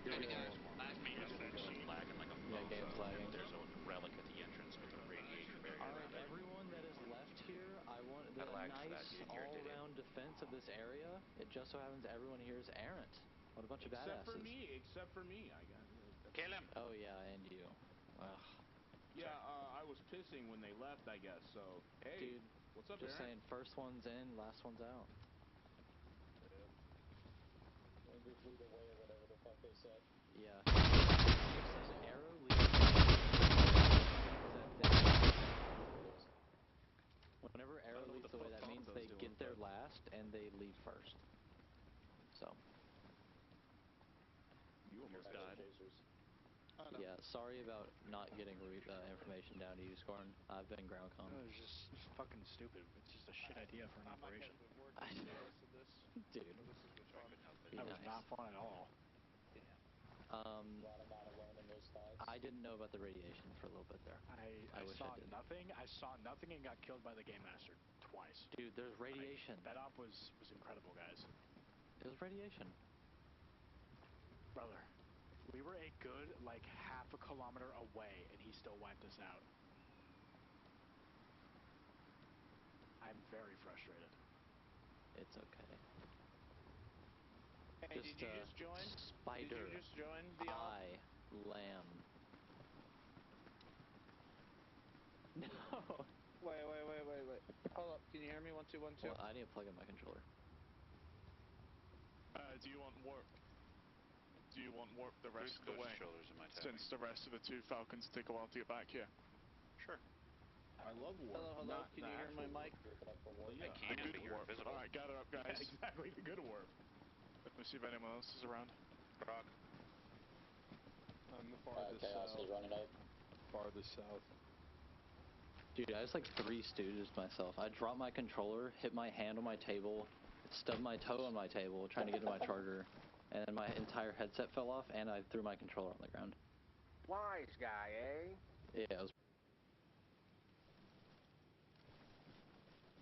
There we go. Last me Game's lagging like a Yeah, game's lagging. There's a relic at the entrance with a radiation barrier Alright, around it. everyone that is left here, I want the I lagged for that, nice dude. You're an idiot. all-around defense of this area. It just so happens everyone here is errant. What a bunch of badasses. Except for me, I got Kill him! Oh yeah, and you. Ugh. Yeah, I was pissing when they left, I guess, so... Hey, Dude, what's up, just Aaron? saying, first one's in, last one's out. Just lead away or whatever the fuck they said. Yeah. They're saying arrow leads. Whenever arrow leads the way, that means they get there last and they leave first. So. You almost died. Yeah, sorry about not getting information down to you, Scorn. I've been ground com. It was just fucking stupid. It's just a shit idea for an operation. Dude. That was not fun at all. I didn't know about the radiation for a little bit there. I wish saw I did. nothing. I saw nothing and got killed by the game master twice. Dude, there's radiation. That op was incredible, guys. It was radiation. Brother, we were a good like half a kilometer away and he still wiped us out. I'm very frustrated. It's okay. Hey, did you just join? Spider. Did you just join the op? I lamb. No. Wait. Hold up. Can you hear me? 1 2 1 2. Well, I need to plug in my controller. Do you want warp? Do you want warp the rest of the way? Shoulders in my Since the rest of the two Falcons take a while to get back here. Sure. I glove war. Hello, Not can the you hear my actual mic? Well, yeah. I can't, the but good you're warp. invisible. Alright, gather up, guys. Yeah, exactly, the good warp. Let me see if anyone else is around. Rock. I'm the farthest Chaos south. is running out. Farthest south. Dude, I just like 3 stooges myself. I dropped my controller, hit my hand on my table, stubbed my toe on my table, trying to get to my charger, and then my entire headset fell off, and I threw my controller on the ground. Wise guy, eh? Yeah, it was...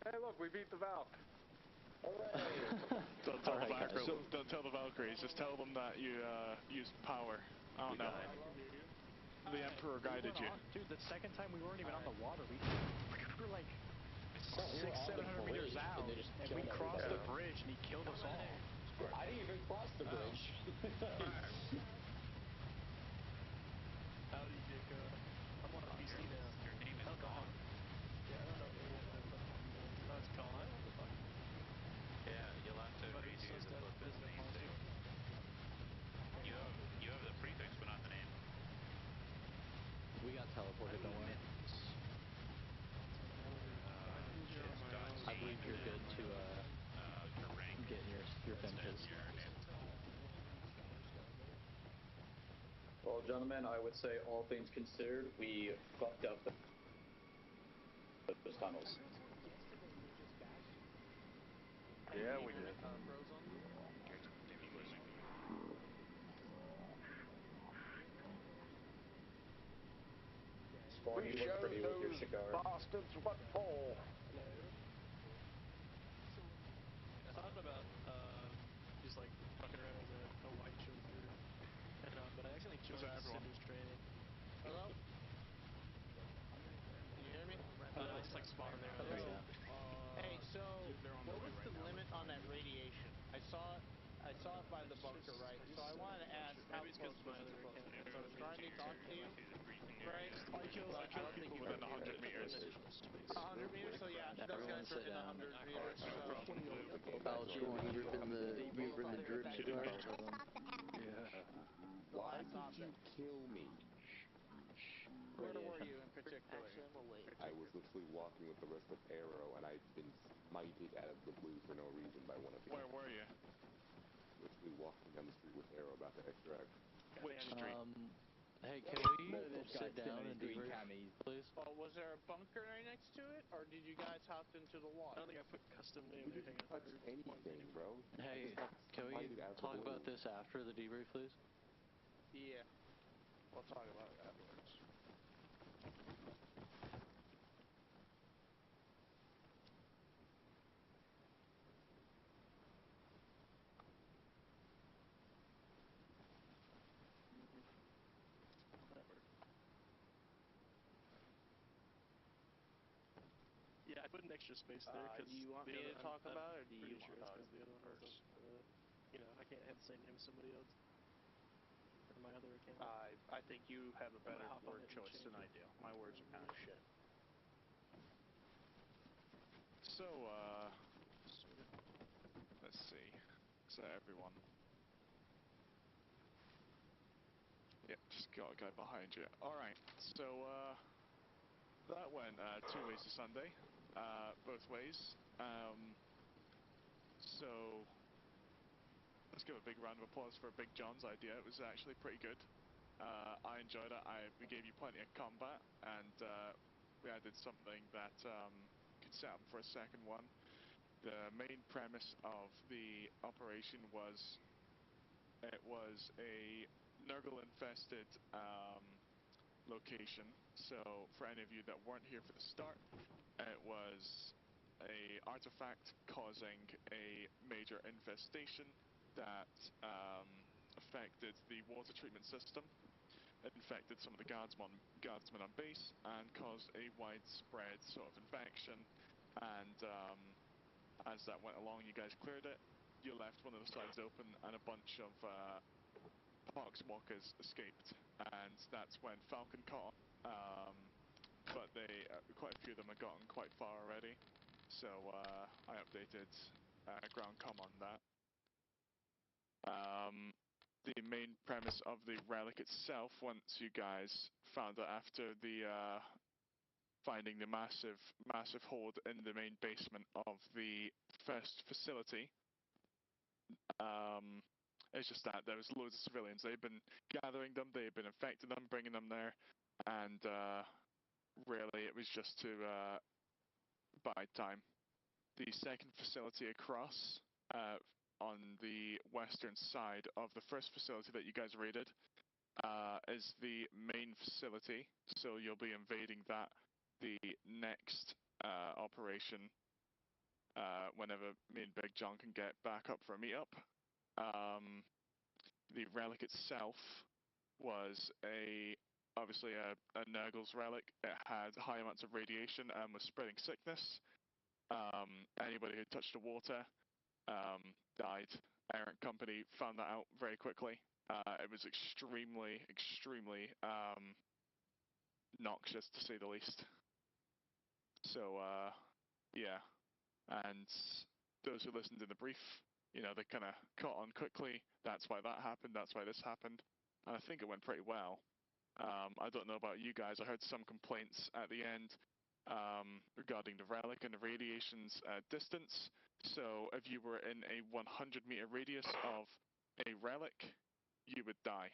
Hey, look, we beat the Valk. Don't tell, Alright, guys. don't tell the Valkyries, just tell them that you used power. I don't know. The Emperor guided you. Dude, the second time we weren't even on the water. We were like 600-700 meters out, and we crossed the bridge, and he killed us all. I didn't even cross the bridge. Howdy, Jacob. I'm on a PC now. Your name is gone. Yeah, I don't know. Oh, it's gone? What the fuck? Yeah, you'll have to redo the book with the namesake. You have the prefix, but not the name. We got teleported, don't worry. I believe you're good to get your benches. Well, gentlemen, I would say all things considered, we fucked up those tunnels. Yeah, we did. Spawn, you look pretty with your cigar. Bastards what for? I thought about just like fucking around as a white chauffeur, but I actually chose Cinder's training. Hello? Can you hear me? I just like spawned there. Hello. Hey, so what was the limit on that radiation? I saw it by the bunker, right? So I wanted to ask how close was it close? So I was trying to talk to you, right? I kill people within 100 meters. 100 meters? So yeah, those guys are in 100 meters. So You've been the drip cigar. Yeah. Why did you kill me? where were you in particular? Actually, I'm awake. I was literally walking with the rest of Arrow, and I'd been smited out of the blue for no reason by one of you. Where were you? Literally walking down the street with Arrow about to extract. Which street? Hey, can we sit down and debrief, please? Oh, was there a bunker right next to it, or did you guys hop into the water? I don't think I put custom name We didn't touch anything, bro. Hey, can we talk about this after the debrief, please? Yeah. We'll talk about it afterwards. Yeah, I put an extra space there because Do you want me to talk about it, or do you want to talk the other one hurts. You know, I can't have the same name as somebody else. Or my other account. I think you have a better hop on word it and choice change than I it. do. My words are kind of shit. So, let's see. Is that everyone? Yep, just got a guy behind you. Alright, so, that went 2 ways to Sunday. Both ways. So, let's give a big round of applause for Big John's idea. It was actually pretty good. I enjoyed it. We gave you plenty of combat, and we added something that could set up for a second one. The main premise of the operation was it was a Nurgle-infested location. So for any of you that weren't here for the start, it was a artifact causing a major infestation that affected the water treatment system, infected some of the guardsmen on base, and caused a widespread sort of infection. And as that went along, you guys cleared it. You left one of the sides open, and a bunch of poxwalkers escaped. And that's when Falcon caught on. But they, quite a few of them had gotten quite far already. So I updated ground comm on that. The main premise of the relic itself, once you guys found out after the finding the massive hold in the main basement of the first facility. It's just that there was loads of civilians. They've been gathering them, they've been infecting them, bringing them there, and really it was just to buy time. The second facility across, on the western side of the first facility that you guys raided, is the main facility, so you'll be invading that the next operation whenever me and Big John can get back up for a meetup. The relic itself was obviously a Nurgle's relic. It had high amounts of radiation and was spreading sickness. Anybody who touched the water died. Errant Company found that out very quickly. It was extremely noxious, to say the least. So, yeah. And those who listened in the brief, they kind of caught on quickly. That's why that happened, that's why this happened. And I think it went pretty well. I don't know about you guys. I heard some complaints at the end regarding the relic and the radiation's distance. So if you were in a 100-meter radius of a relic, you would die.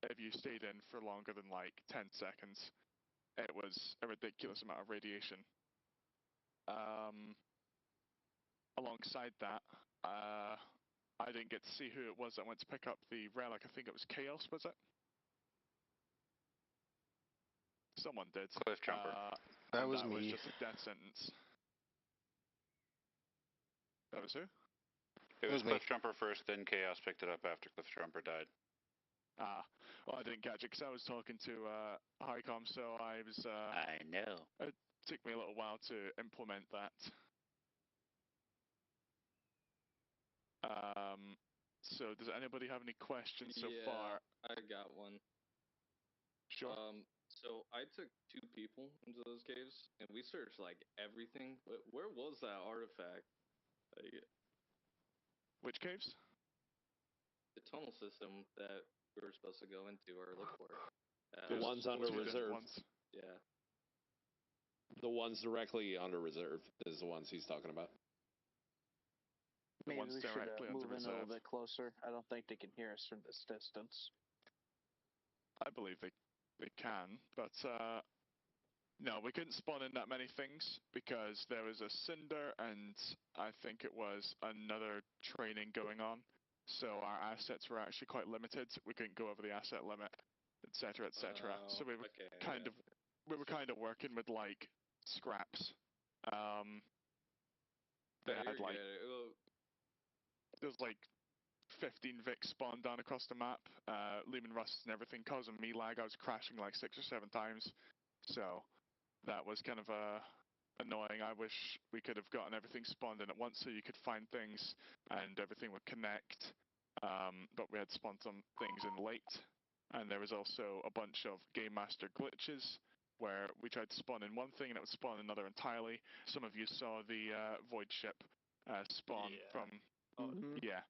If you stayed in for longer than like 10 seconds, it was a ridiculous amount of radiation. Alongside that, I didn't get to see who it was that went to pick up the relic. I think it was Chaos, was it? Someone did. Cliff Jumper. That was me. me. Was just a death sentence. That was who? It was me. Cliff Jumper first, then Chaos picked it up after Cliff Jumper died. Well, I didn't catch it because I was talking to Highcom, so I was... I know. It took me a little while to implement that. So does anybody have any questions so far? I got one. Sure. So I took 2 people into those caves, and we searched like everything. But where was that artifact? Which caves? The tunnel system that we were supposed to go into or look for. The ones under reserve. Yeah. The ones directly under reserve is the ones he's talking about. Maybe we should move in a little bit closer. I don't think they can hear us from this distance. I believe they can, but no, we couldn't spawn in that many things because there was a cinder and I think it was another training going on. So our assets were actually quite limited. We couldn't go over the asset limit, etc., etc. So we were kind of working with like scraps. They had like there was like 15 Vic spawned down across the map, Lehman Rusts and everything, causing me lag. I was crashing like 6 or 7 times, so that was kind of annoying. I wish we could have gotten everything spawned in at once so you could find things and everything would connect, but we had spawned some things in late, and there was also a bunch of Game Master glitches where we tried to spawn in one thing and it would spawn another entirely. Some of you saw the Void Ship spawn from... Yeah,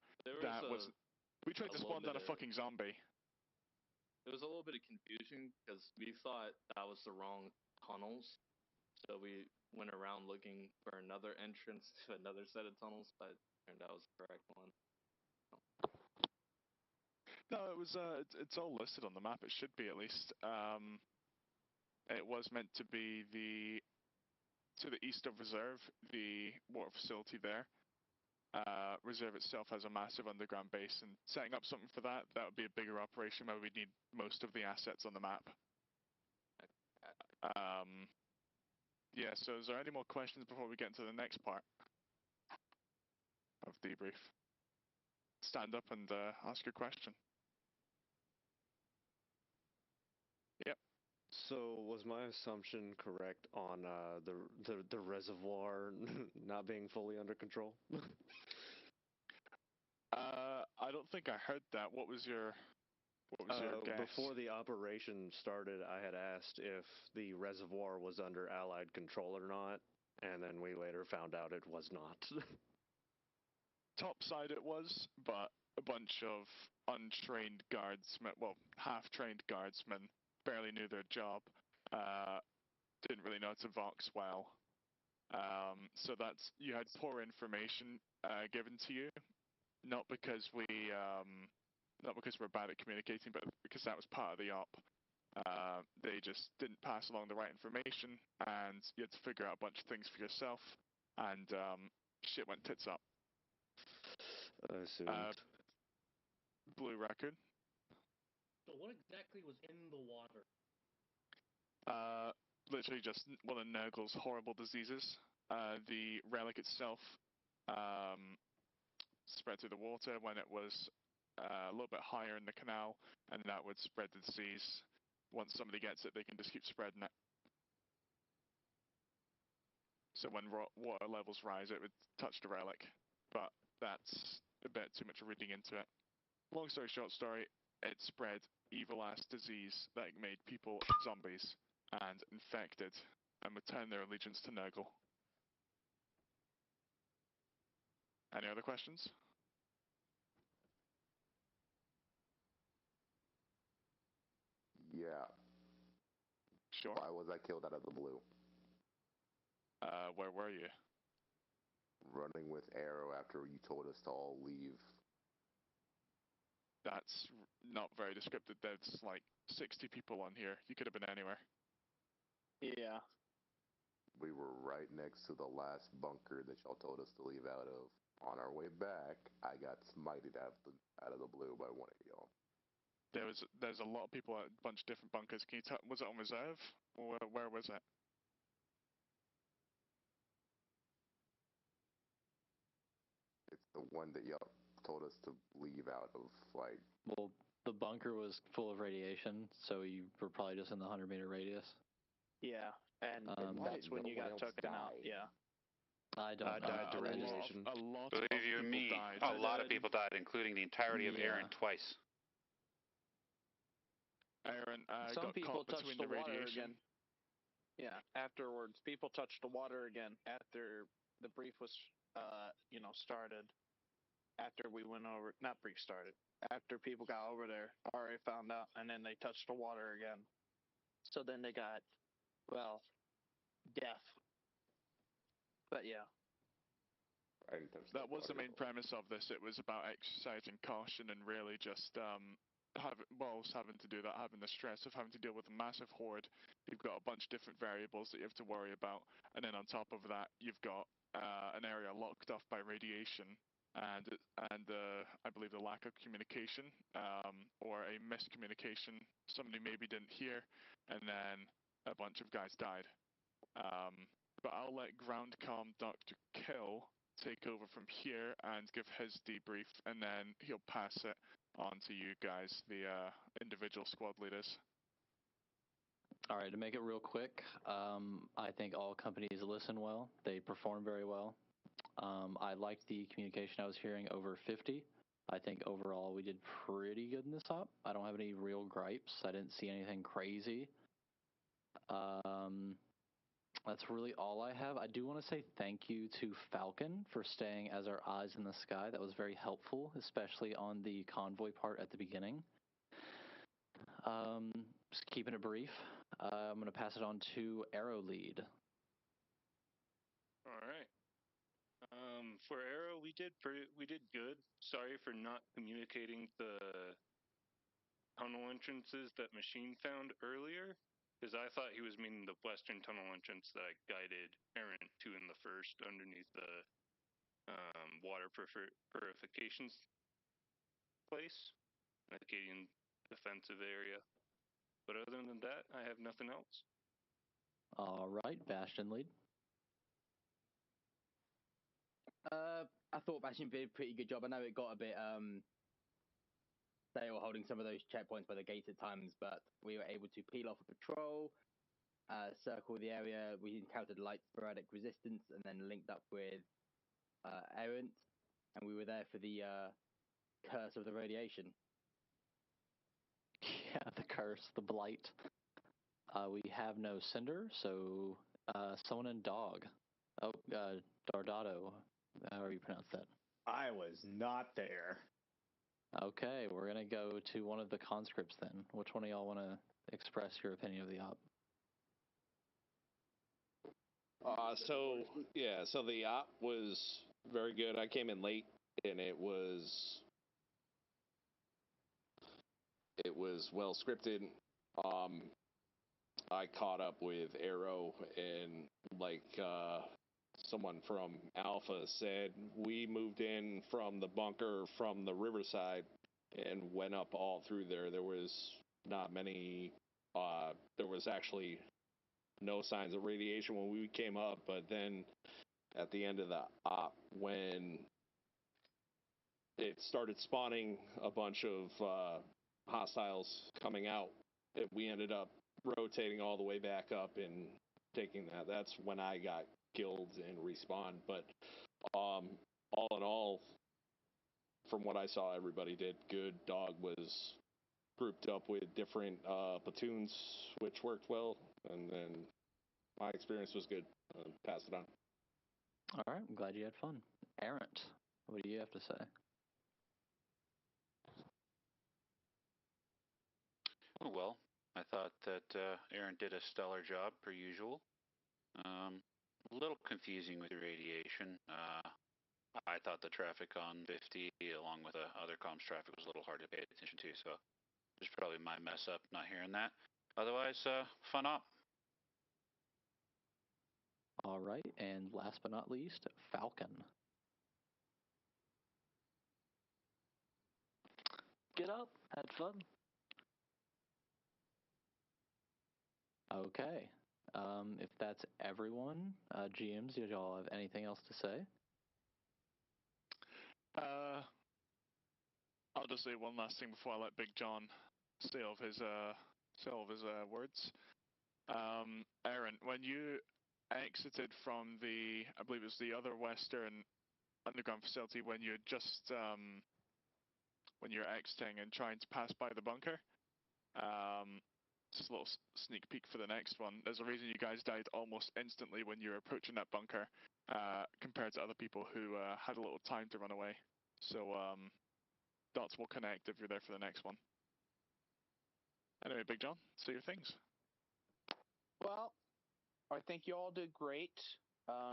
we tried to spawn down a fucking zombie. There was a little bit of confusion because we thought that was the wrong tunnels, so we went around looking for another entrance to another set of tunnels, but it turned out it was the correct one. No, it was. It's all listed on the map. It should be at least. It was meant to be to the east of Reserve, the water facility there. Reserve itself has a massive underground base, and setting up something for that would be a bigger operation where we'd need most of the assets on the map. Yeah, so is there any more questions before we get into the next part of debrief? Stand up and ask your question. Yep. So was my assumption correct on the reservoir not being fully under control? I don't think I heard that. What was your guess? Before the operation started, I had asked if the reservoir was under Allied control or not, and then we later found out it was not. Topside it was, but a bunch of untrained guardsmen, well, half-trained guardsmen, barely knew their job, didn't really know how to Vox well. So that's, you had poor information given to you, not because we're bad at communicating, but because that was part of the op. They just didn't pass along the right information, and you had to figure out a bunch of things for yourself, and shit went tits up. Blue record. So what exactly was in the water? Literally just one of Nurgle's horrible diseases. The relic itself spread through the water when it was a little bit higher in the canal, and that would spread the disease. Once somebody gets it, they can just keep spreading it. So when water levels rise, it would touch the relic, but that's a bit too much reading into it. Long story short story, it spread evil-ass disease that made people zombies and infected, and would turn their allegiance to Nurgle. Any other questions? Yeah. Sure. Why was I killed out of the blue? Where were you? Running with Arrow after you told us to all leave. That's not very descriptive. There's like 60 people on here. You could have been anywhere. Yeah. We were right next to the last bunker that y'all told us to leave out of. On our way back, I got smited out of the blue by one of y'all. There's a lot of people at a bunch of different bunkers. Can you tell? Was it on reserve, or where was it? It's the one that y'all told us to leave out of. Like, well, the bunker was full of radiation, so you were probably just in the 100-meter radius. Yeah, and that's when you got taken out. Yeah. I don't know. Died to radiation. A lot of Believe you people me, died. a lot of people died, including the entirety of Aaron twice. Aaron Some got people caught touched between the the water radiation. again. Yeah, afterwards, people touched the water again after the brief was, started. After we went over, not brief started. After people got over there, already found out, and then they touched the water again. So then they got, death. But yeah. That was the main premise of this. It was about exercising caution and really just having to do that, having the stress of having to deal with a massive horde. You've got a bunch of different variables that you have to worry about, and then on top of that, you've got an area locked off by radiation, and I believe the lack of communication or a miscommunication. Somebody maybe didn't hear, and then a bunch of guys died. But I'll let Ground Comm Dr. Kill take over from here and give his debrief, and then he'll pass it on to you guys, the individual squad leaders. All right, to make it real quick, I think all companies listen well. They perform very well. I liked the communication I was hearing over 50. I think overall we did pretty good in this op. I don't have any real gripes. I didn't see anything crazy. That's really all I have. I do want to say thank you to Falcon for staying as our eyes in the sky. That was very helpful, especially on the convoy part at the beginning. Just keeping it brief. I'm going to pass it on to Arrow Lead. All right. For Arrow, we did good. Sorry for not communicating the tunnel entrances that Machine found earlier, because I thought he was meaning the western tunnel entrance that I guided Aaron to in the first, underneath the water purification place, the Cadian defensive area. But other than that, I have nothing else. All right, Bastion Lead. I thought Bastion did a pretty good job. I know it got a bit, they were holding some of those checkpoints by the gates at times, but we were able to peel off a patrol, circle the area. We encountered light sporadic resistance, and then linked up with Errant, and we were there for the curse of the radiation. Yeah, the curse, the blight. We have no Cinder, so someone in Dog. Oh, Dardado. However you pronounce that. I was not there. Okay, we're going to go to one of the conscripts then. Which one of y'all want to express your opinion of the op? So the op was very good. I came in late, and it was well scripted. I caught up with Arrow, and like someone from Alpha said, we moved in from the bunker from the riverside and went up all through there. There was not many. There was actually no signs of radiation when we came up, but then at the end of the op, when it started spawning a bunch of hostiles coming out, we ended up rotating all the way back up and taking that. That's when I got killed and respawned. But all in all, from what I saw, everybody did good. Dog was grouped up with different platoons, which worked well, and then my experience was good. Pass it on. All right, I'm glad you had fun. Errant, what do you have to say? Oh, well, I thought that Aaron did a stellar job, per usual. A little confusing with the radiation. I thought the traffic on 50, along with other comms traffic, was a little hard to pay attention to, so it's probably my mess up not hearing that. Otherwise, fun op. All right, and last but not least, Falcon. Get up, had fun. Okay. If that's everyone, GMs, do y'all have anything else to say? I'll just say one last thing before I let Big John say all of his words. Aaron, when you exited from I believe it was the other Western underground facility, when you just when you're exiting and trying to pass by the bunker, just a little sneak peek for the next one. There's a reason you guys died almost instantly when you were approaching that bunker, compared to other people who had a little time to run away. So dots will connect if you're there for the next one. Anyway, Big John, say your things. Well, I think you all did great.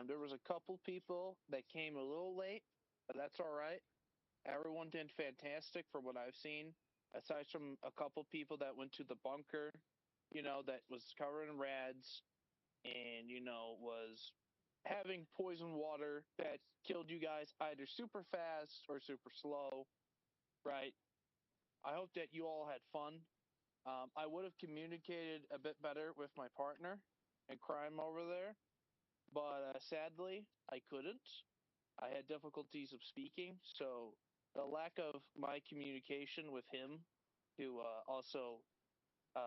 There was a couple people that came a little late, but that's all right. Everyone did fantastic from what I've seen, aside from a couple people that went to the bunker, that was covered in rads and, was having poison water that killed you guys either super fast or super slow, right? I hope that you all had fun. I would have communicated a bit better with my partner in crime over there, but sadly, I couldn't. I had difficulties of speaking, so the lack of my communication with him to also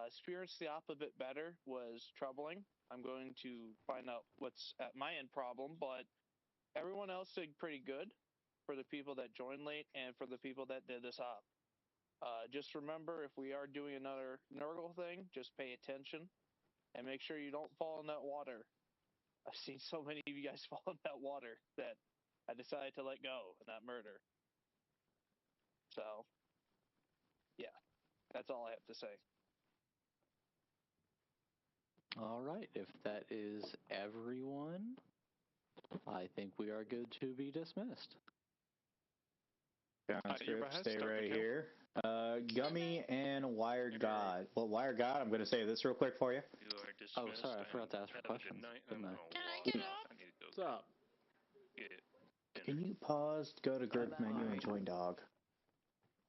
experience the op a bit better was troubling. I'm going to find out what's at my end problem, but everyone else did pretty good for the people that joined late and for the people that did this op. Just remember, if we are doing another Nurgle thing, just pay attention and make sure you don't fall in that water. I've seen so many of you guys fall in that water that I decided to let go and not murder. So, yeah, that's all I have to say. All right, if that is everyone, I think we are good to be dismissed. Stay right here. Gummy and Wired God. Well, Wired God, I'm going to say this real quick for you. Oh, sorry, I forgot to ask for questions. Can I get up? What's up? Can you pause, go to group menu, and join dog?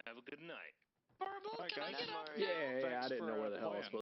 Have a good night. Marble, can I get up? Yeah, I didn't know where the hell I was supposed